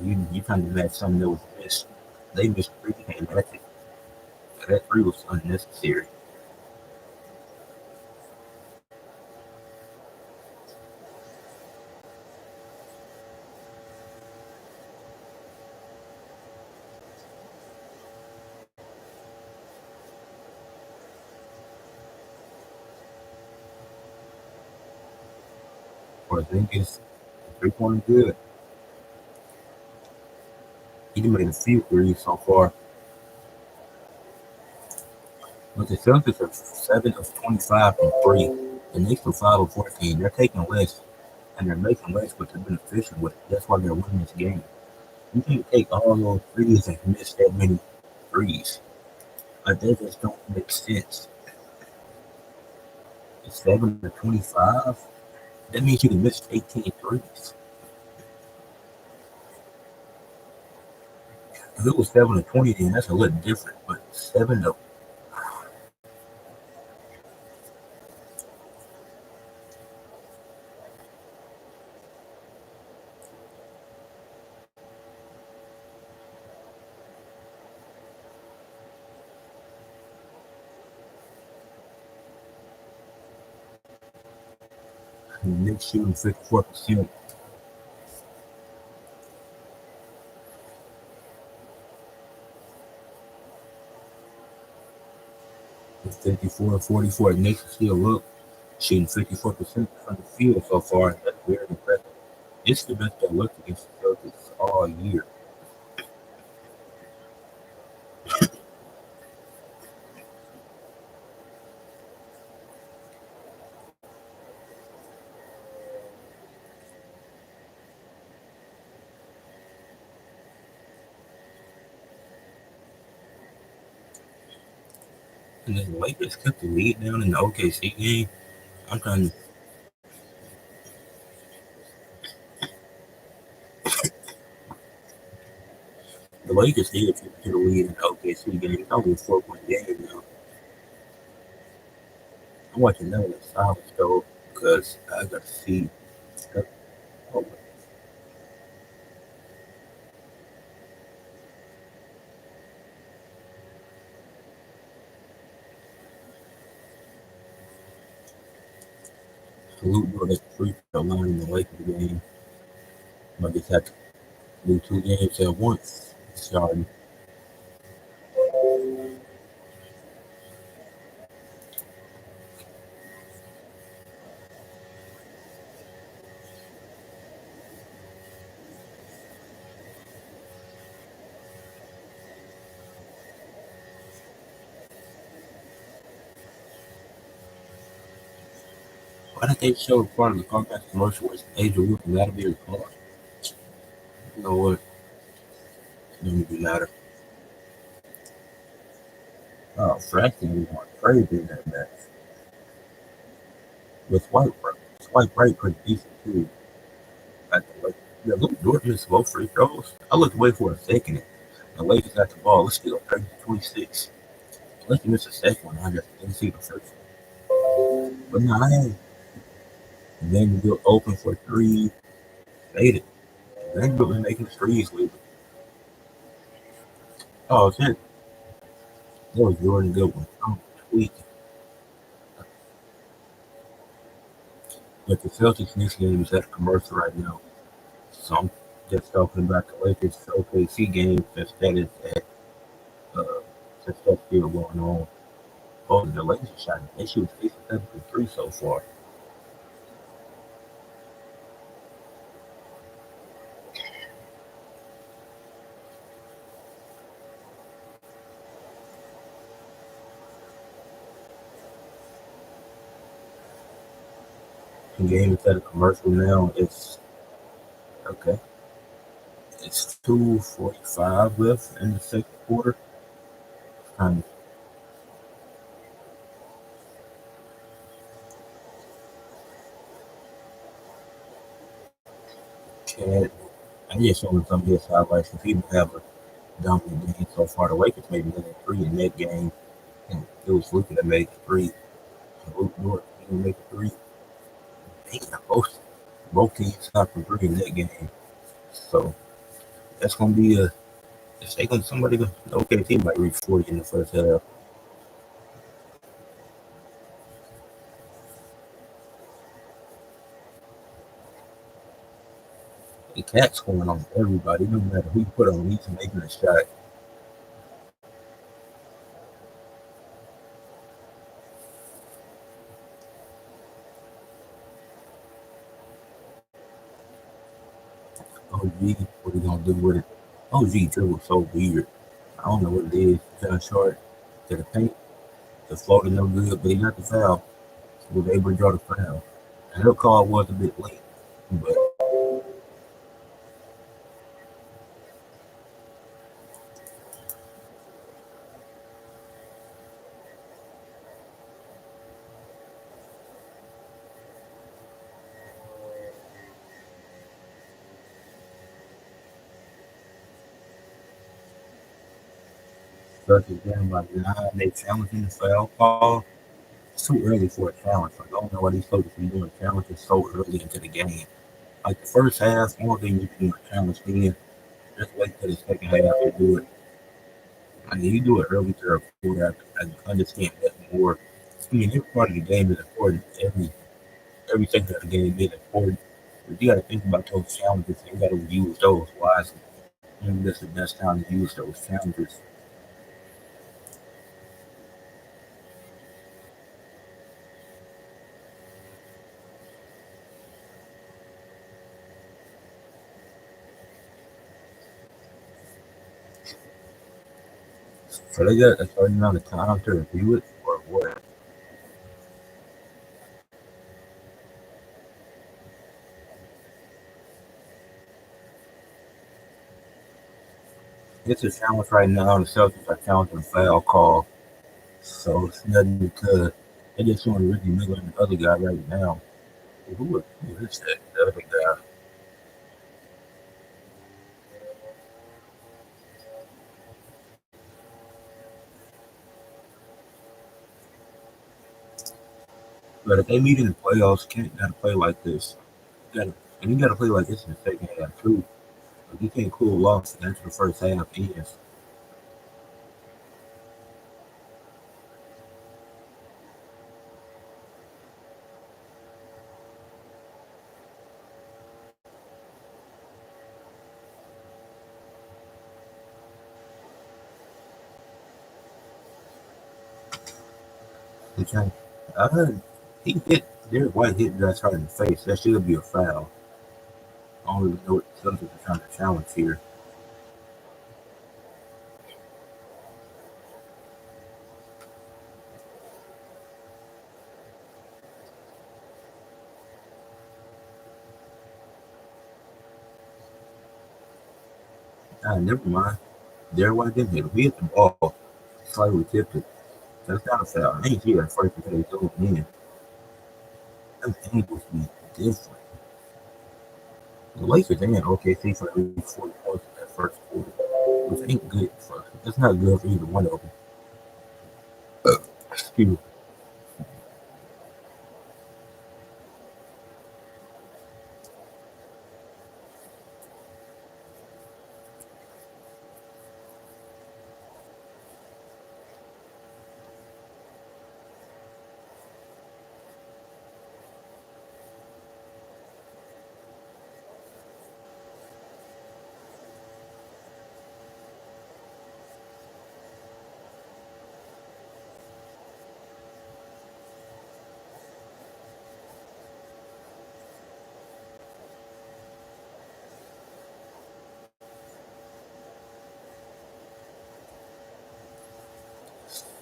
You trying to match something that was missed. They missed 3 came at it. That 3 was unnecessary. Porzingis, 3-pointer good. He made a few threes so far. But the Celtics are 7 of 25 from 3. The Knicks are 5 of 14. They're taking less, and they're making less, but they're being efficient with it. That's why they're winning this game. You can't take all those threes and miss that many threes. Like, they just don't make sense. It's 7 to 25. That means you can miss 18 threes. If it was 7 to 20, then that's a little different. But 7 to Knicks shooting 54%. With 54-44. Knicks still up, shooting 54% from the field so far. That's very impressive. It's the best they looked against the Celtics all year. And then the Lakers kept the lead down in the OKC game. I'm trying. The Lakers did get a lead in the OKC game. It's only a 4 point game now. I'm watching that in silence though because I got to see. Oh, salute bro, that free throw line in the Lakers game. I just had to do 2 games at once. Sorry. Why did they show part of the comeback commercial was Angel Wilson? That'll be a car. You know what? It don't even matter. Oh, Franklin went crazy in that match. With White Bright pretty decent too. Like, yeah, look, Dort missed both free throws. I looked away for a second. The Lakers got the ball. Let's go 30-26. Unless you missed the second one, I just didn't see the first one. But no, I ain't. Vanderbilt open for three. Made it. Vanderbilt been making threes lately. Oh, shit. That was Jordan Goodwin. I'm tweaking. But the Celtics next game is at a commercial right now. So I'm just talking about the Lakers OKC game since that is at uh, since that's still going on. Oh, the Lakers shot. They shoot 67 for three so far. The game is at a commercial now. It's okay. It's 2:45 left in the second quarter. Kind of cat. I just showing some of his highlights. If people have a dominant game so far, the Lakers maybe winning three in that game, and it was Luka that made the three. So Luka Dort didn't make the three. He got both teams shot from three in that game. So that's gonna be a. If they gonna somebody gonna okay team might reach 40 in the first half. The cat's going on everybody. No matter who you put on, he's making a shot. OG, what are you gonna do with it? OG dribble so weird. I don't know what it is. Kind of short to the paint. The floater no good, but he got the foul. Was able to draw the foul. And her call was a bit late, but Celtics down by 9. They challenging the foul call. It's too early for a challenge. Like, I don't know why these folks be doing challenges so early into the game. Like the first half, one thing you can do a challenge then. Just wait till the second half to do it. I mean, you do it early to a quarter. I understand that more. I mean, every part of the game is important. Every second of the game is important. But you got to think about those challenges. And you got to use those wisely. And this is the best time to use those challenges. So they got a certain amount of time to review it or what? It's a challenge right now. The Celtics are challenging the foul call. So it's nothing to. They just showing Ricky Miller and the other guy right now. Who is that? The other guy. But if they meet in the playoffs, Kent got to play like this. And you got to play like this in the second half too. Like you can't cool off after the first half ends. You can't. I heard he hit Derek White hit Josh Hart in the face. That should be a foul. I don't even know what the Celtics are trying to challenge here. Never mind. Derek White didn't hit him. He hit the ball. Slightly tipped it. That's not a foul. I ain't see that first because they threw it in. Them angles be different. The Lakers ain't OKC for at least 40 points in that first quarter, which ain't good for. That's not good for either one of them. Excuse me.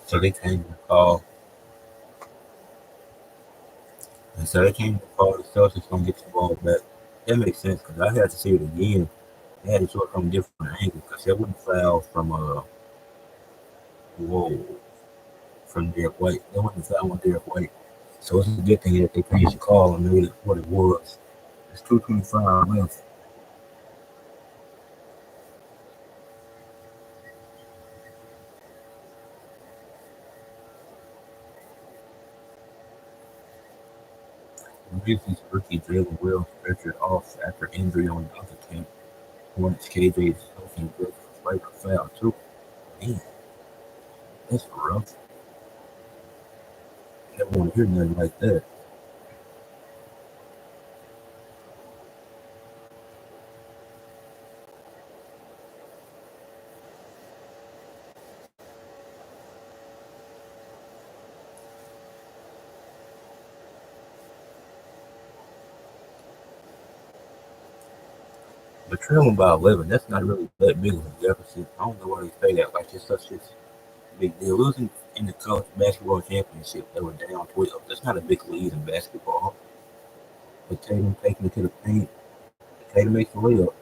So they came to call. And so they came to call the Celtics gonna get the ball back. That makes sense because I had to see it again. They had to show it from a different angle because they wouldn't foul from whoa from Derek White. They wouldn't foul on Derek White. So it's a good thing that they changed the call and made it what it was. It's 2:25 left. Grizzlies rookie Jalen Will stretchered off after injury on the other team. Hornets KJ's helping Griffith fight a foul too. Man, that's rough. Never want to hear nothing like that. But trailing by 11, that's not really that big of a deficit. I don't know why they say that. Like it's such a big deal. Losing in the college basketball championship, they were down 12. That's not a big lead in basketball. But Tatum taking it to the paint. Tatum makes the layup.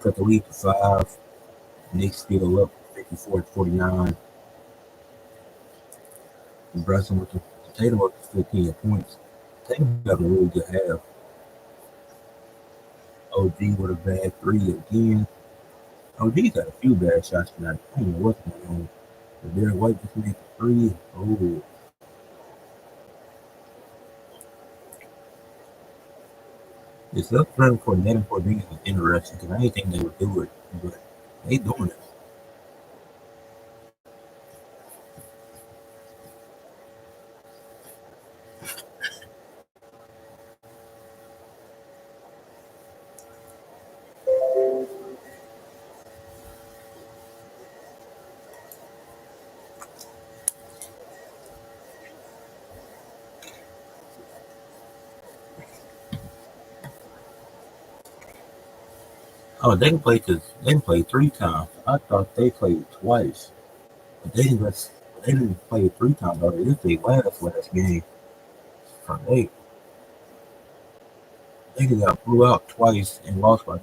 Cut the lead to 5. Knicks still up 54-49. Brunson with the Tatum up to 15 points. Tatum got a really good half. OG with a bad 3 again. OG got a few bad shots tonight. I don't know what's going on. But Derek White just made a 3. Oh, it's up running for net and for being interesting because I didn't think they would do it, but they doing it. Oh, they can play 3 times. I thought they played twice, but they didn't play 3 times already. This is their last game. So they got blew out twice and lost by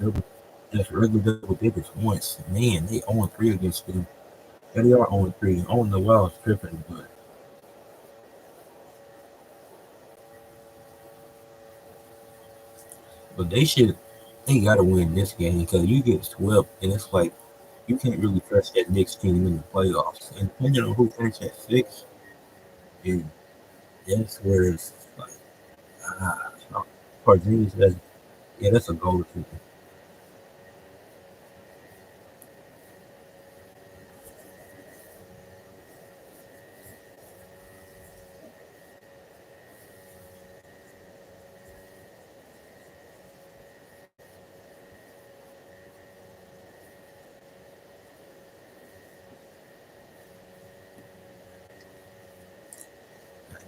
just regular double digits once. Man, they 0-3 against them. Yeah, they are 0-3. I don't know why I was tripping, but But they gotta win this game because you get swept, and it's like you can't really trust that Knicks team in the playoffs. And depending on who finishes at six, and that's where it's like, ah, Porzingis, yeah, that's a goal to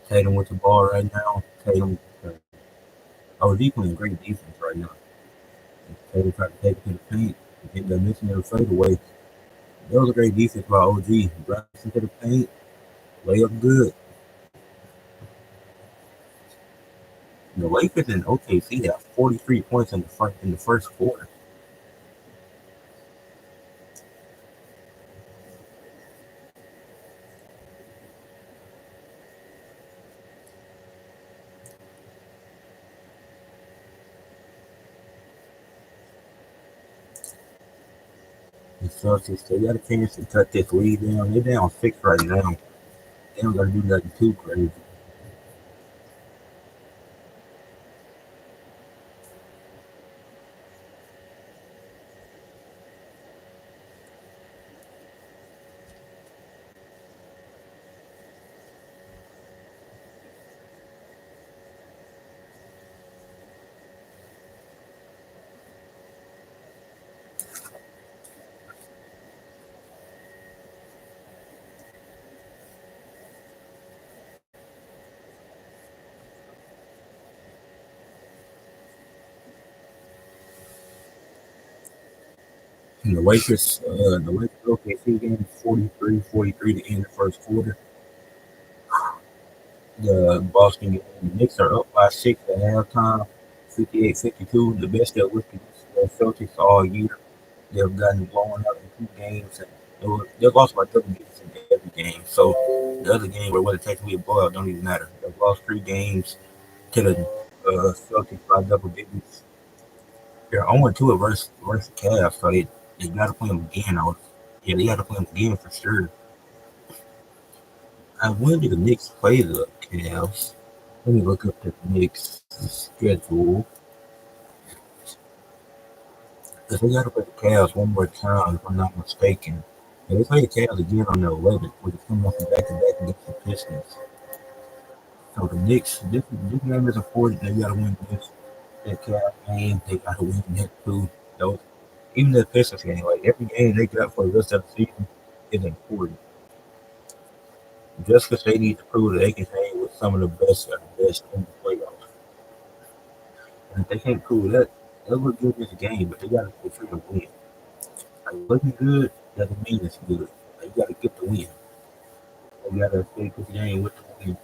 Tatum with the ball right now. Tatum, OG playing great defense right now. Tatum tried to take it to the paint, ended up missing the fadeaway. That was a great defense by OG. Drives into the paint, lay up good. The Lakers and OKC have 43 points in the first quarter. The Celtics, they got a chance to cut this lead down. They're down six right now. They don't got to do nothing too crazy. And the Lakers OKC game 43-43 to end the first quarter. The Knicks are up by six at halftime, 58-52. The best they've looked against the Celtics all year. They've gotten blown out in two games, and they've lost by double digits in every game. So the other game where whether it takes me a blowout don't even matter. They've lost three games to the Celtics by double digits. They're 0-2 versus the Cavs, so they got to play them again. Yeah, they got to play them again for sure. When did the Knicks play the Cavs? Let me look up the Knicks schedule. Because they got to play the Cavs one more time, if I'm not mistaken. And they play the Cavs again on the 11th, which is coming off the back-to-back against the Pistons. So the Knicks, this game is important. They got to win this that Cavs game. They got to win that too. Those, even the Pistons game, like every game they got for the rest of the season is important. Just because they need to prove that they can hang with some of the best of the best in the playoffs. And if they can't prove that, they'll look good this game, but they got to make sure to win. Like looking good doesn't mean it's good. Like, you got to get the win. You got to take this game with the win.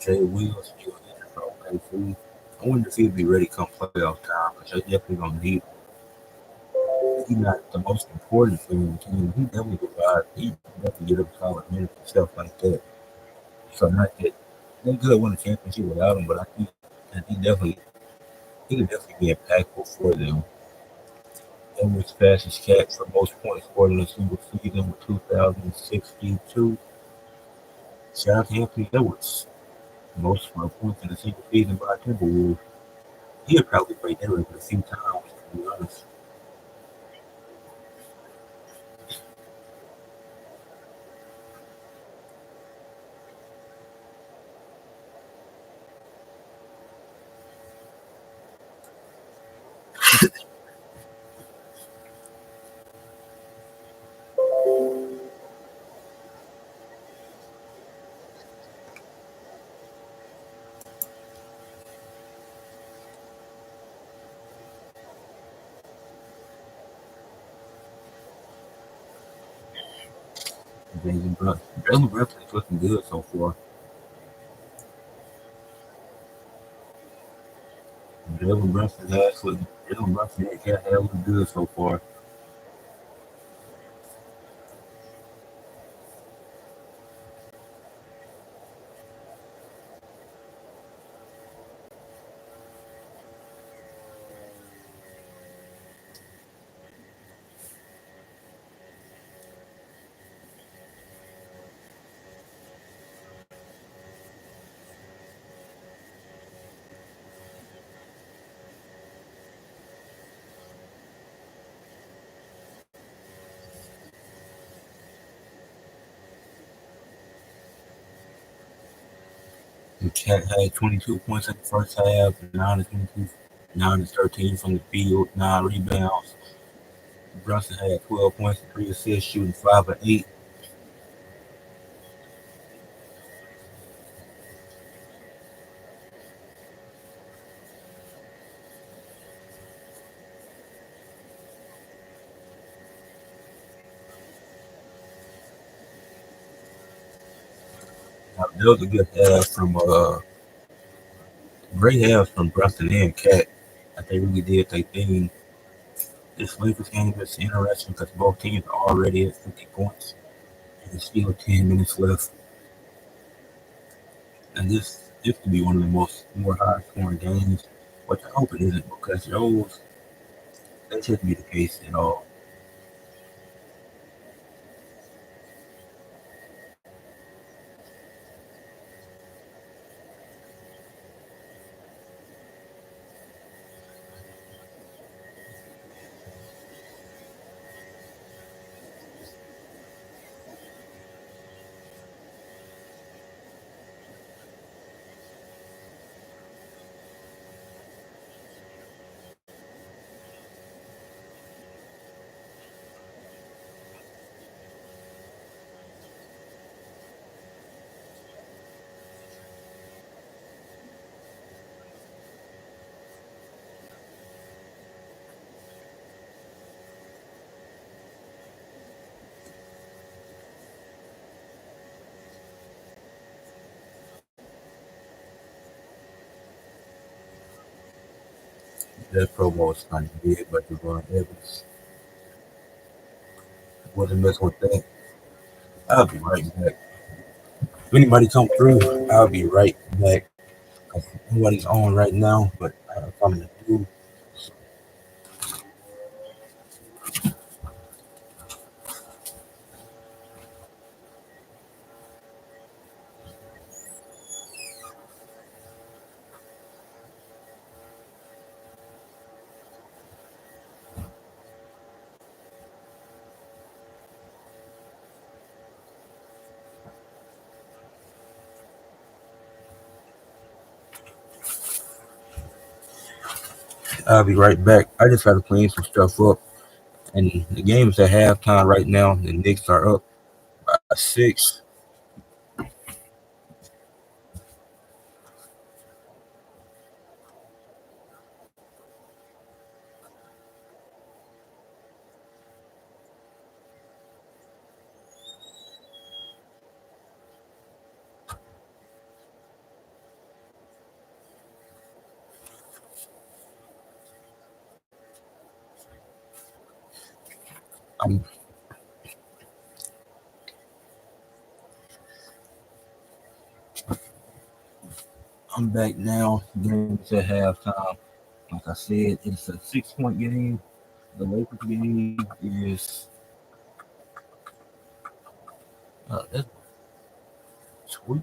Jay Will still in for OKC. I wonder if he'll be ready come playoff time because they definitely gonna need. He's not the most important thing in the team. He definitely provide. He definitely get up solid minutes and stuff like that. So not that they could win a championship without him, but I think that he could definitely be impactful for them. Edwards fastest cat for most points scored in a single season with 2,062. Shout out to Anthony Edwards. Most points in a single season by Timberwolves. He'll probably break that record a few times, to be honest. Jalen Brunson is looking good so far. Jalen Brunson has looking good so far. And Cat had 22 points in the first half, 9 to 22, 9 to 13 from the field, 9 rebounds. Brunson had 12 points and 3 assists, shooting 5 of 8. That was a good half from great halves from Brunson and Cat. They really did their thing. This Lakers game is interesting because both teams are already at 50 points and there's still 10 minutes left. And this could be one of the more high scoring games, which I hope it isn't because those that shouldn't be the case at all. That promo is kind of big, but LeBron Evans wasn't messing with that. I'll be right back. If anybody come through, I'll be right back. 'Cause nobody's on right now, but if I'm gonna do, I'll be right back. I just gotta clean some stuff up. And the game's at halftime right now. The Knicks are up by 6. I'm I'm back now. The game's at halftime. Like I said, it's a 6 point game. The Lakers game is that's sweet.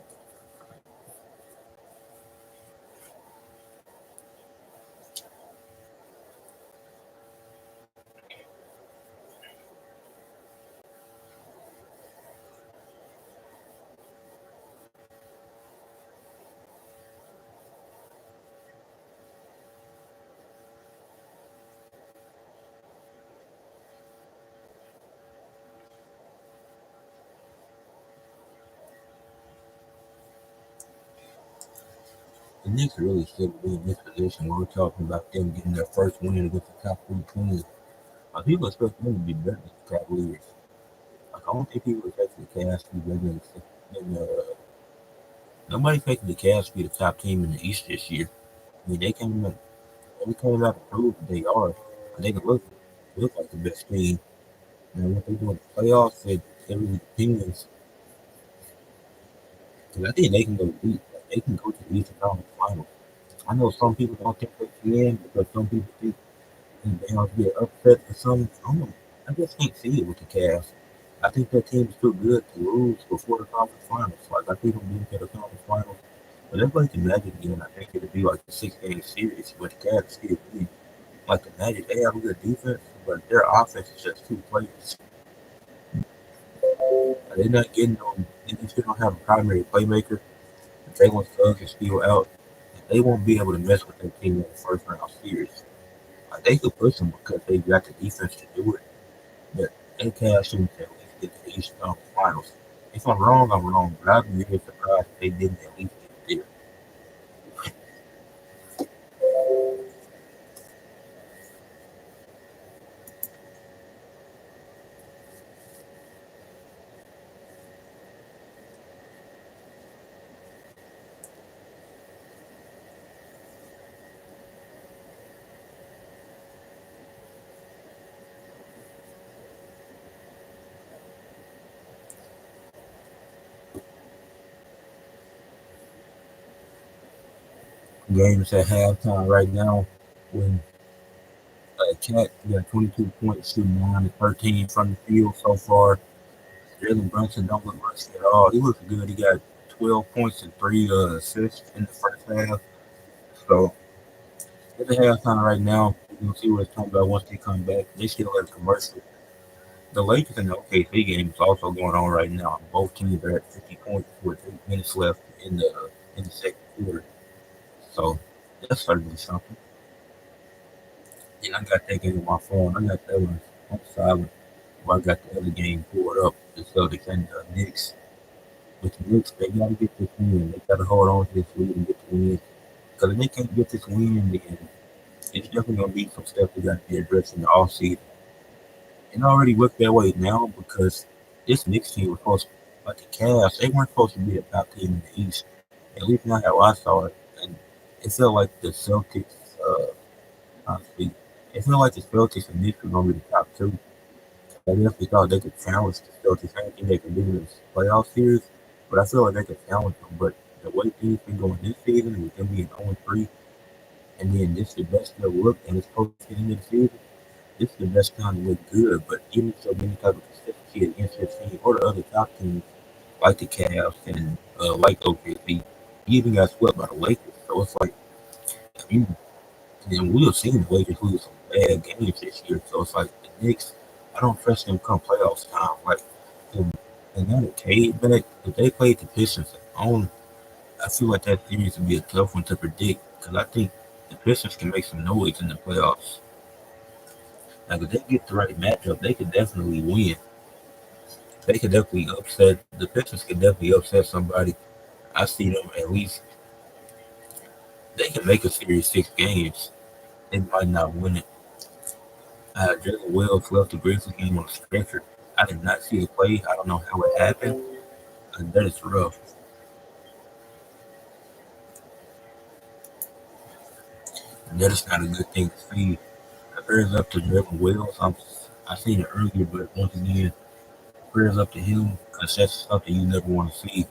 The Knicks really shouldn't be in this position when we're talking about them getting their first win against the top three teams. People expect them to be better than the Cavaliers. Like, I don't think people expect the Cavs to be better nobody expected the Cavs to be the top team in the East this year. I mean, they came out to prove that they are. They can look like the best team. And what they do in the playoffs, it really depends. Because I think they can go deep. Like, they can go to the Eastern Conference Finals. I know some people don't think they can because some people think they have to get upset or something. I don't know. I just can't see it with the Cavs. I think that team is too good to lose before the conference finals. Like, I think they'll be into the conference finals. But if like the Magic again, I think it'll be like a 6 game series. But the Cavs still be like the Magic. They have a good defense, but their offense is just two players. They're not getting on. They still don't have a primary playmaker. Jalen Suggs is still out. They won't be able to mess with that team in the first round series. Like, they could push them because they got the defense to do it. But they Cavs should at least get to the Eastern Conference Finals. If I'm wrong, I'm wrong. But I'd be really surprised if they didn't at least get there. Games at halftime right now when Cat got 22 points, shooting 9 and 13 from the field so far. Jalen Brunson don't look rusty at all. He looks good. He got 12 points and 3 assists in the first half. So at the halftime right now, we'll see what it's talking about once they come back. They still have a commercial. The Lakers and the OKC game is also going on right now. Both teams are at 50 points with 8 minutes left in the second quarter. So that's certainly something. And I got that game on my phone. I got that one on silent. Well, I got the other game pulled up. The Celtics and the Knicks. With the Knicks, they got to get this win. They got to hold on to this lead and get the win. Because if they can't get this win, then it's definitely going to be some stuff they got to be addressed in the offseason. It already looked that way now because this Knicks team was supposed to, like the Cavs, they weren't supposed to be a top team in the East. At least not how I saw it. And it felt like the Celtics, honestly, it felt like the Celtics and Knicks were going to be the top two. I definitely thought they could challenge the Celtics. I don't think they could do this playoff series, but I feel like they could challenge them. But the way things been going this season, with them being 0-3, and then this is the best they'll look, and it's supposed to end of the season, this is the best time to look good. But even so many type of consistency against this team or the other top teams, like the Cavs and like OKC, he even got swept by the Lakers. So it's like, I mean, and we have seen the Lakers lose some bad games this year. So it's like the Knicks, I don't trust them come playoffs time. Like, and, and now the Cade back, if they played the Pistons at home, I feel like that series would be a tough one to predict because I think the Pistons can make some noise in the playoffs. Like, if they get the right matchup, they could definitely win. They could definitely upset, the Pistons could definitely upset somebody. I see them at least, they can make a series 6 games. They might not win it. Jalen Wells left the Grizzlies game on a stretcher. I did not see it play. I don't know how it happened. That is rough. That is not a good thing to see. Prayers up to Jalen Wells. I seen it earlier, but once again, prayers up to him because that's something you never want to see.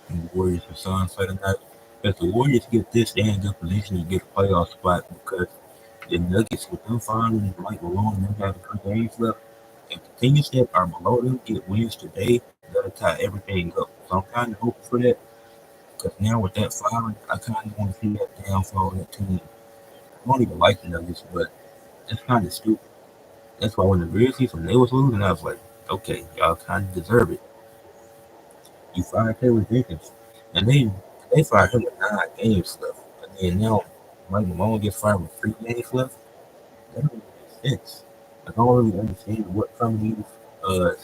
And the Warriors and Suns play tonight. If the Warriors get this, they're in good position to get a playoff spot because the Nuggets with them finding Mike Malone and them having 3 games left. If the teams that are below them get wins today, that'll tie everything up. So I'm kind of hoping for that because now with that firing, I kind of want to see that downfall of that team. I don't even like the Nuggets, but that's kind of stupid. That's why when the Grizzlies, when they was losing, I was like, Okay, y'all kind of deserve it. You fired Taylor Jenkins, and they fired him with 9 games left, and then now Mike Malone gets fired with 3 games left. That doesn't make sense. Like, I don't really understand uh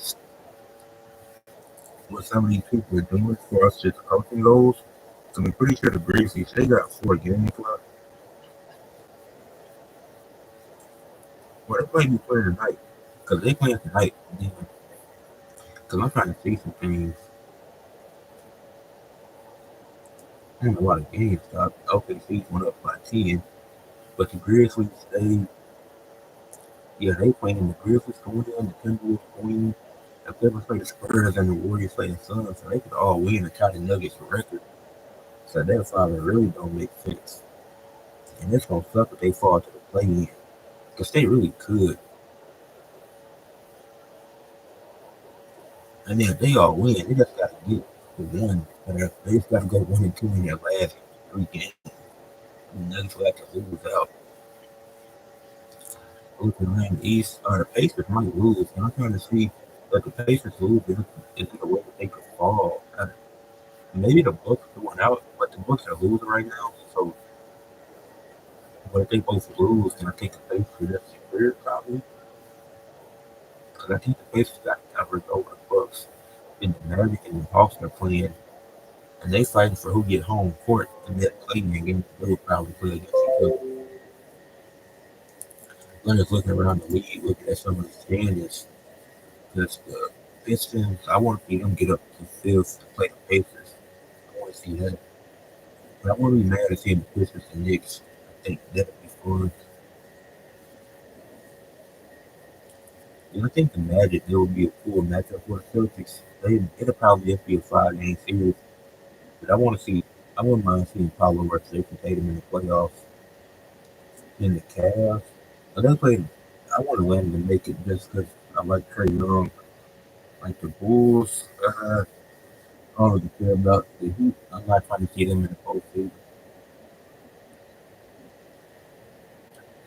what some of these people are doing for us just coaching goals. So I'm pretty sure the Grizzlies they got 4 games left. Well, they might be playing tonight because they playing tonight. Because I'm trying to see some things. I don't know a lot of games. OKC went up by 10, but the Grizzlies they playing the Grizzlies going in, the Timberwolves going. If they ever play the Spurs and the Warriors play the Suns, so they could all win and tie the Nuggets for record. So that probably really don't make sense. And it's gonna suck if they fall to the play in. Because they really could. And then if they all win, they just gotta get the one. They just gotta go 1-2 in their last 3 games. The Nuggets will have to lose out. Lose to the East, or the Pacers might lose. And I'm trying to see that the Pacers lose is it a way that they could fall. Maybe the Bucks are going out, but the Bucks are losing right now. So, but if they both lose, then I think the Pacers are secure probably. Because I think the Pacers got covered over the Bucks. And the Magic and the Hawks are playing, and they fighting for who get home court in that playing game. They'll probably play against each other. I'm just looking around the league, looking at some of the standings. Just the Pistons, I want to see them get up to fifth to play the Pacers. I want to see that. But I wouldn't be mad to see the Pistons and Knicks. I think that'd be fun. And I think the Magic, there would be a cool matchup for the Celtics. It'll probably just be a 5 game series. But I wouldn't mind seeing Paulo versus Jason Tatum in the playoffs. In the Cavs, but they played. I want Atlanta to make it just because I like Trey Young. Like the Bulls, I don't really care about the Heat. I'm not trying to see them in the postseason.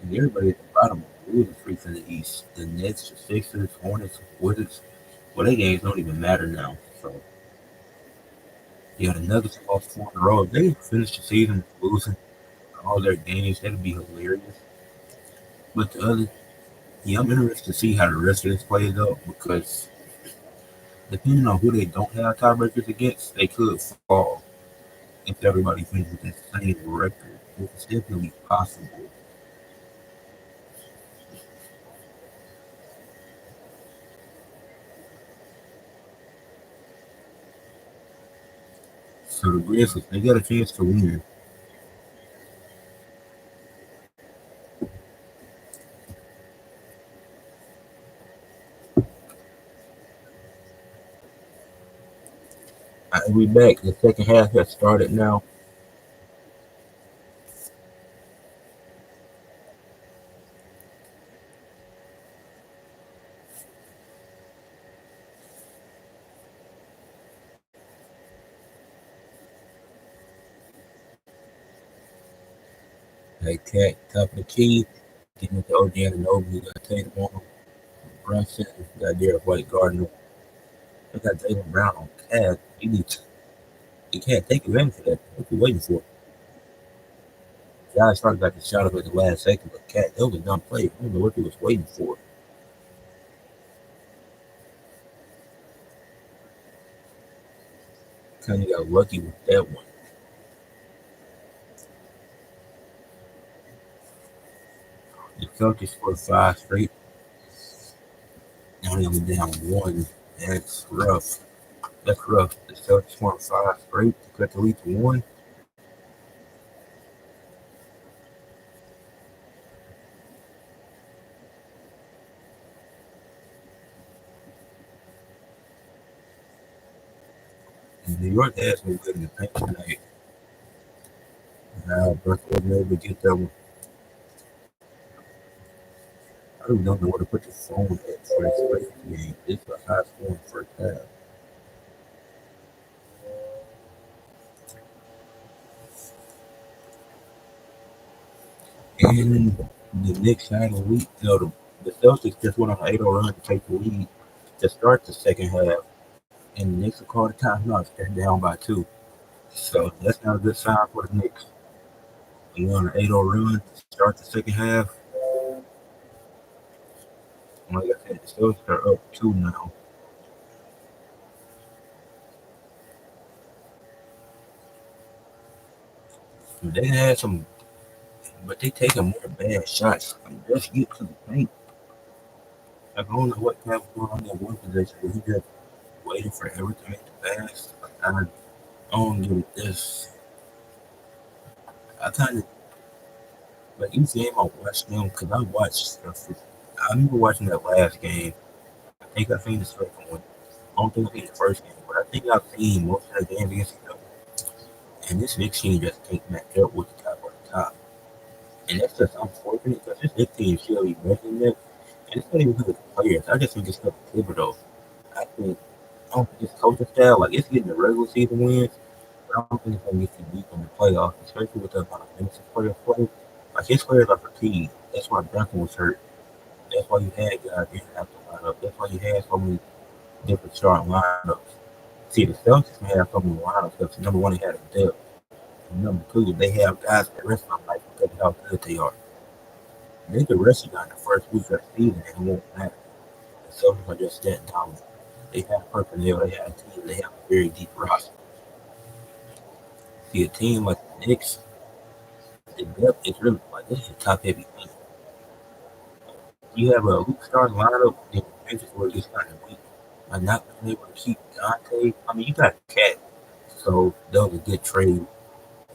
And everybody at the bottom of the freaks in the East. The Nets, the Sixers, Hornets, Wizards. Well, their games don't even matter now. So, yeah, the Nuggets have lost 4 in a row. If they finish the season losing all their games, that'd be hilarious. But I'm interested to see how the rest of this plays out because depending on who they don't have tiebreakers against, they could fall if everybody finishes with the same record. It's definitely possible. So the Grizzlies, they got a chance to win. We back. The second half has started now. They Cat, top of the key. Getting with the OG Ananobi, got Tatum on him. Brunson, got Derek White Gardner. They got Jalen Brown on Cat. You can't take advantage of that. What you waiting for? Guys started got the shot up at the last second, but Cat, that was a dumb play. I don't know what he was waiting for. Kind of got lucky with that one. The Celtics for 5 straight. Now they only down one. That's rough. That's rough. The Celtics won 5 straight to cut the lead to one. And New York has been good in the paint tonight. Brooklyn wasn't able to get that one. I really don't know where to put the phone at for this first game. It's a high scoring first half. And the Knicks side of the week, the Celtics just went on an 8-0 run to take the lead. to start the second half, and the Knicks will call the timeout. They're down by two. So that's not a good sign for the Knicks. You want an 8-0 run to start the second half. And like I said, the Celtics are up two now. They had some, but they taking more bad shots. Like, just get to the paint. Like, I don't know what Cap was going on in one position, but he just waiting for everything to pass. Like, I don't get it. This, I kind of, like, each game I watched them, because I watched stuff. I remember watching that last game. I think I seen the second one. I don't think I seen the first game, but I think I've seen most of the games against each other. And this Knicks team just can't match up with the top of the top. And that's just unfortunate because this Knicks team should be making that. And it's not even because of the players. I just think it's because of Thibodeau. I think I don't think his coaching style, like it's getting the regular season wins, but I don't think it's gonna get you deep in the playoffs, especially with the amount of minutes his players play. Like his players are fatigued. That's why Duncan was hurt. That's why you had guys in and out the lineup. That's why you had so many different starting lineups. See, the Celtics can have so many lineups because number one, they had a depth. And number two, they have guys that rest on life because of how good they are. They could rest you down the first week of the season and it won't matter. The Celtics are just that dominant. They have personnel, they have a team, they have a very deep roster. See, a team like the Knicks, the depth is really like this is a top heavy team. You have a weak starting lineup, and the benches were just kind of weak. Like not being able to keep Dante. I mean, you got Cat, so that was a good trade.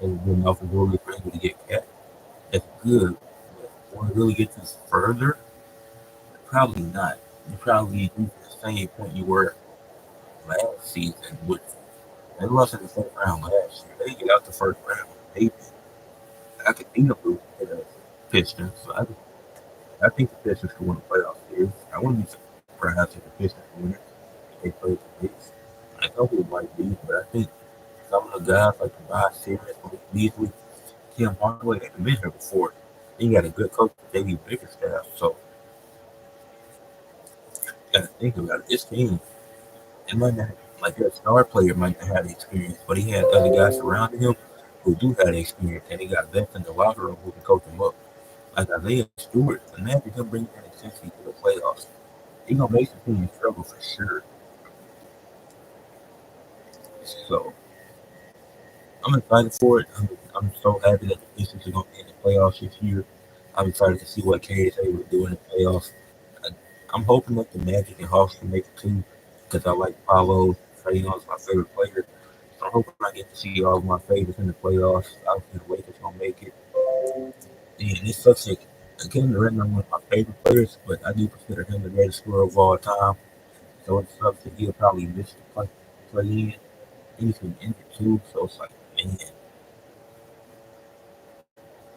And then off of Rory for able to get Cat. That's good. But will it really get you further? Probably not. You probably reach the same point you were last season, which they lost in the first round last year. They get out the first round. Maybe I could think of losing to the Pistons. So I think the Pistons could win the playoff series. I wouldn't be surprised if the Pistons win it if they play the Knicks. I thought it might be, but I think some of the guys like Tobias Harris, Malik Beasley, Tim Hardaway, they've been here before. They got a good coach, J.B. Bickerstaff. So you got to think about it. This team, it might not like their star player might not have the experience, but he had other guys surrounding him who do have the experience, and he got vets in the locker room who can coach him up. Like Isaiah Stewart, imagine him bringing that intensity to the playoffs. He gonna make the team struggle for sure. So I'm excited for it. I'm so happy that the Pistons are gonna be in the playoffs this year. I'm excited to see what KSA will do in the playoffs. I, I'm hoping that the Magic and Hawks can make it too, because I like Paolo. Trae Young's my favorite player. So I'm hoping I get to see all of my favorites in the playoffs. Obviously, the Lakers gonna make it. And it sucks that Kevin Durant is one of my favorite players, but I do consider him the greatest scorer of all time. So it sucks that he'll probably miss the play in. He's been injured too, so it's like, man.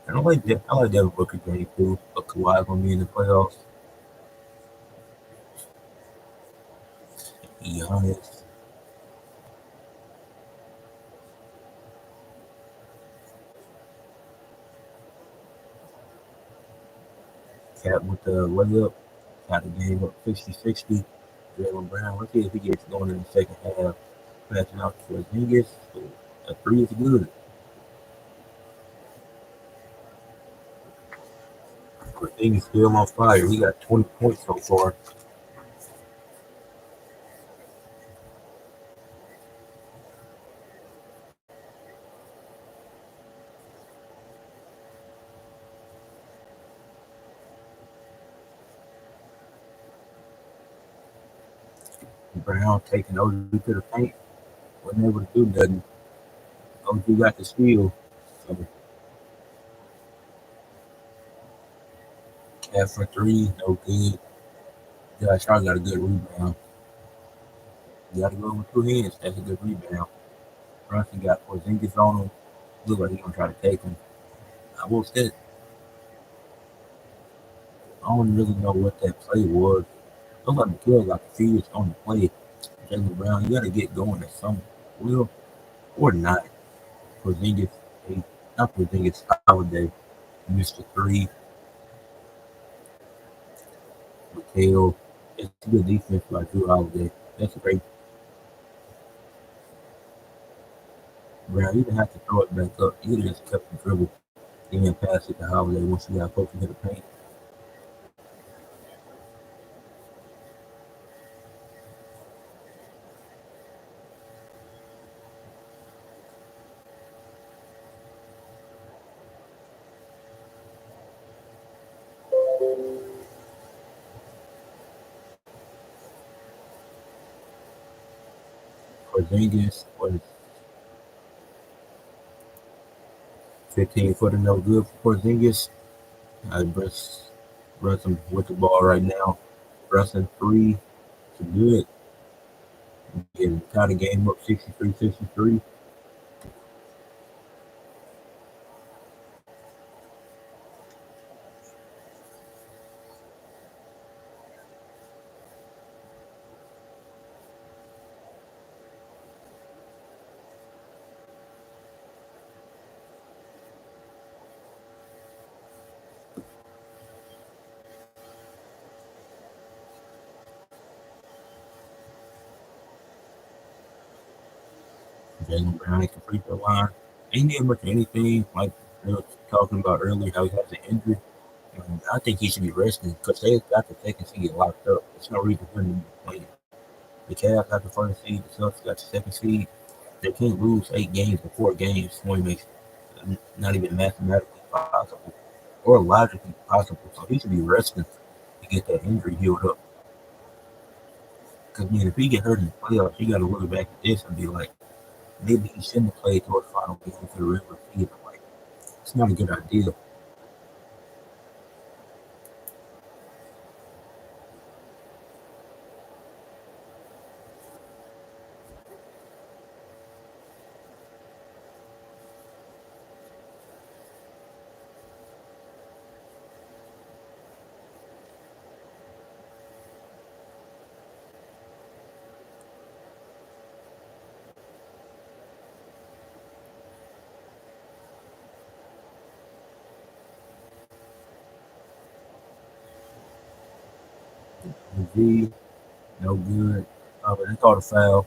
And I like Devin Booker game too, but Kawhi gonna be in the playoffs. Be honest, Cat with the layup, got the game up 60-60. Jalen Brown, let's see if he gets going in the second half, passing out to Vegas. So a three is good. Porzingis still on fire. He got 20 points so far. Brown taking OG to the paint, wasn't able to do nothing. OG got the steal. So Cat for three, no good. Josh Hart got a good rebound. You got to go with two hands. That's a good rebound. Brunson got Porzingis on him. Look like he's gonna try to take him. I will say, I don't really know what that play was. Looked like the kill like the was on the play. Jalen Brown, you got to get going at some will or not. Porzingis, not Porzingis, Holiday missed a three. Mikhail, It's good defense like Drew Holiday. That's a great. Brown, you didn't have to throw it back up. You just kept the dribble and then pass it to Holiday once you got close to the paint. Porzingis was 15 footer no good for Porzingis. Brunson with the ball right now. Brunson three to good. Getting tied the game up 63-63. Jalen Brown at the free throw line. Ain't did much of anything like they were talking about earlier how he has an injury. And I think he should be resting because they got the second seed locked up. There's no reason for him to be playing. The Cavs got the first seed, the Celtics got the second seed. They can't lose 8 games in 4 games when it makes not even mathematically possible or logically possible. So he should be resting to get that injury healed up. Because man, if he get hurt in the playoffs, you got to look back at this and be like, maybe he shouldn't have played towards final game for the regular season. Like, it's not a good idea. The V, no good. But they called a foul.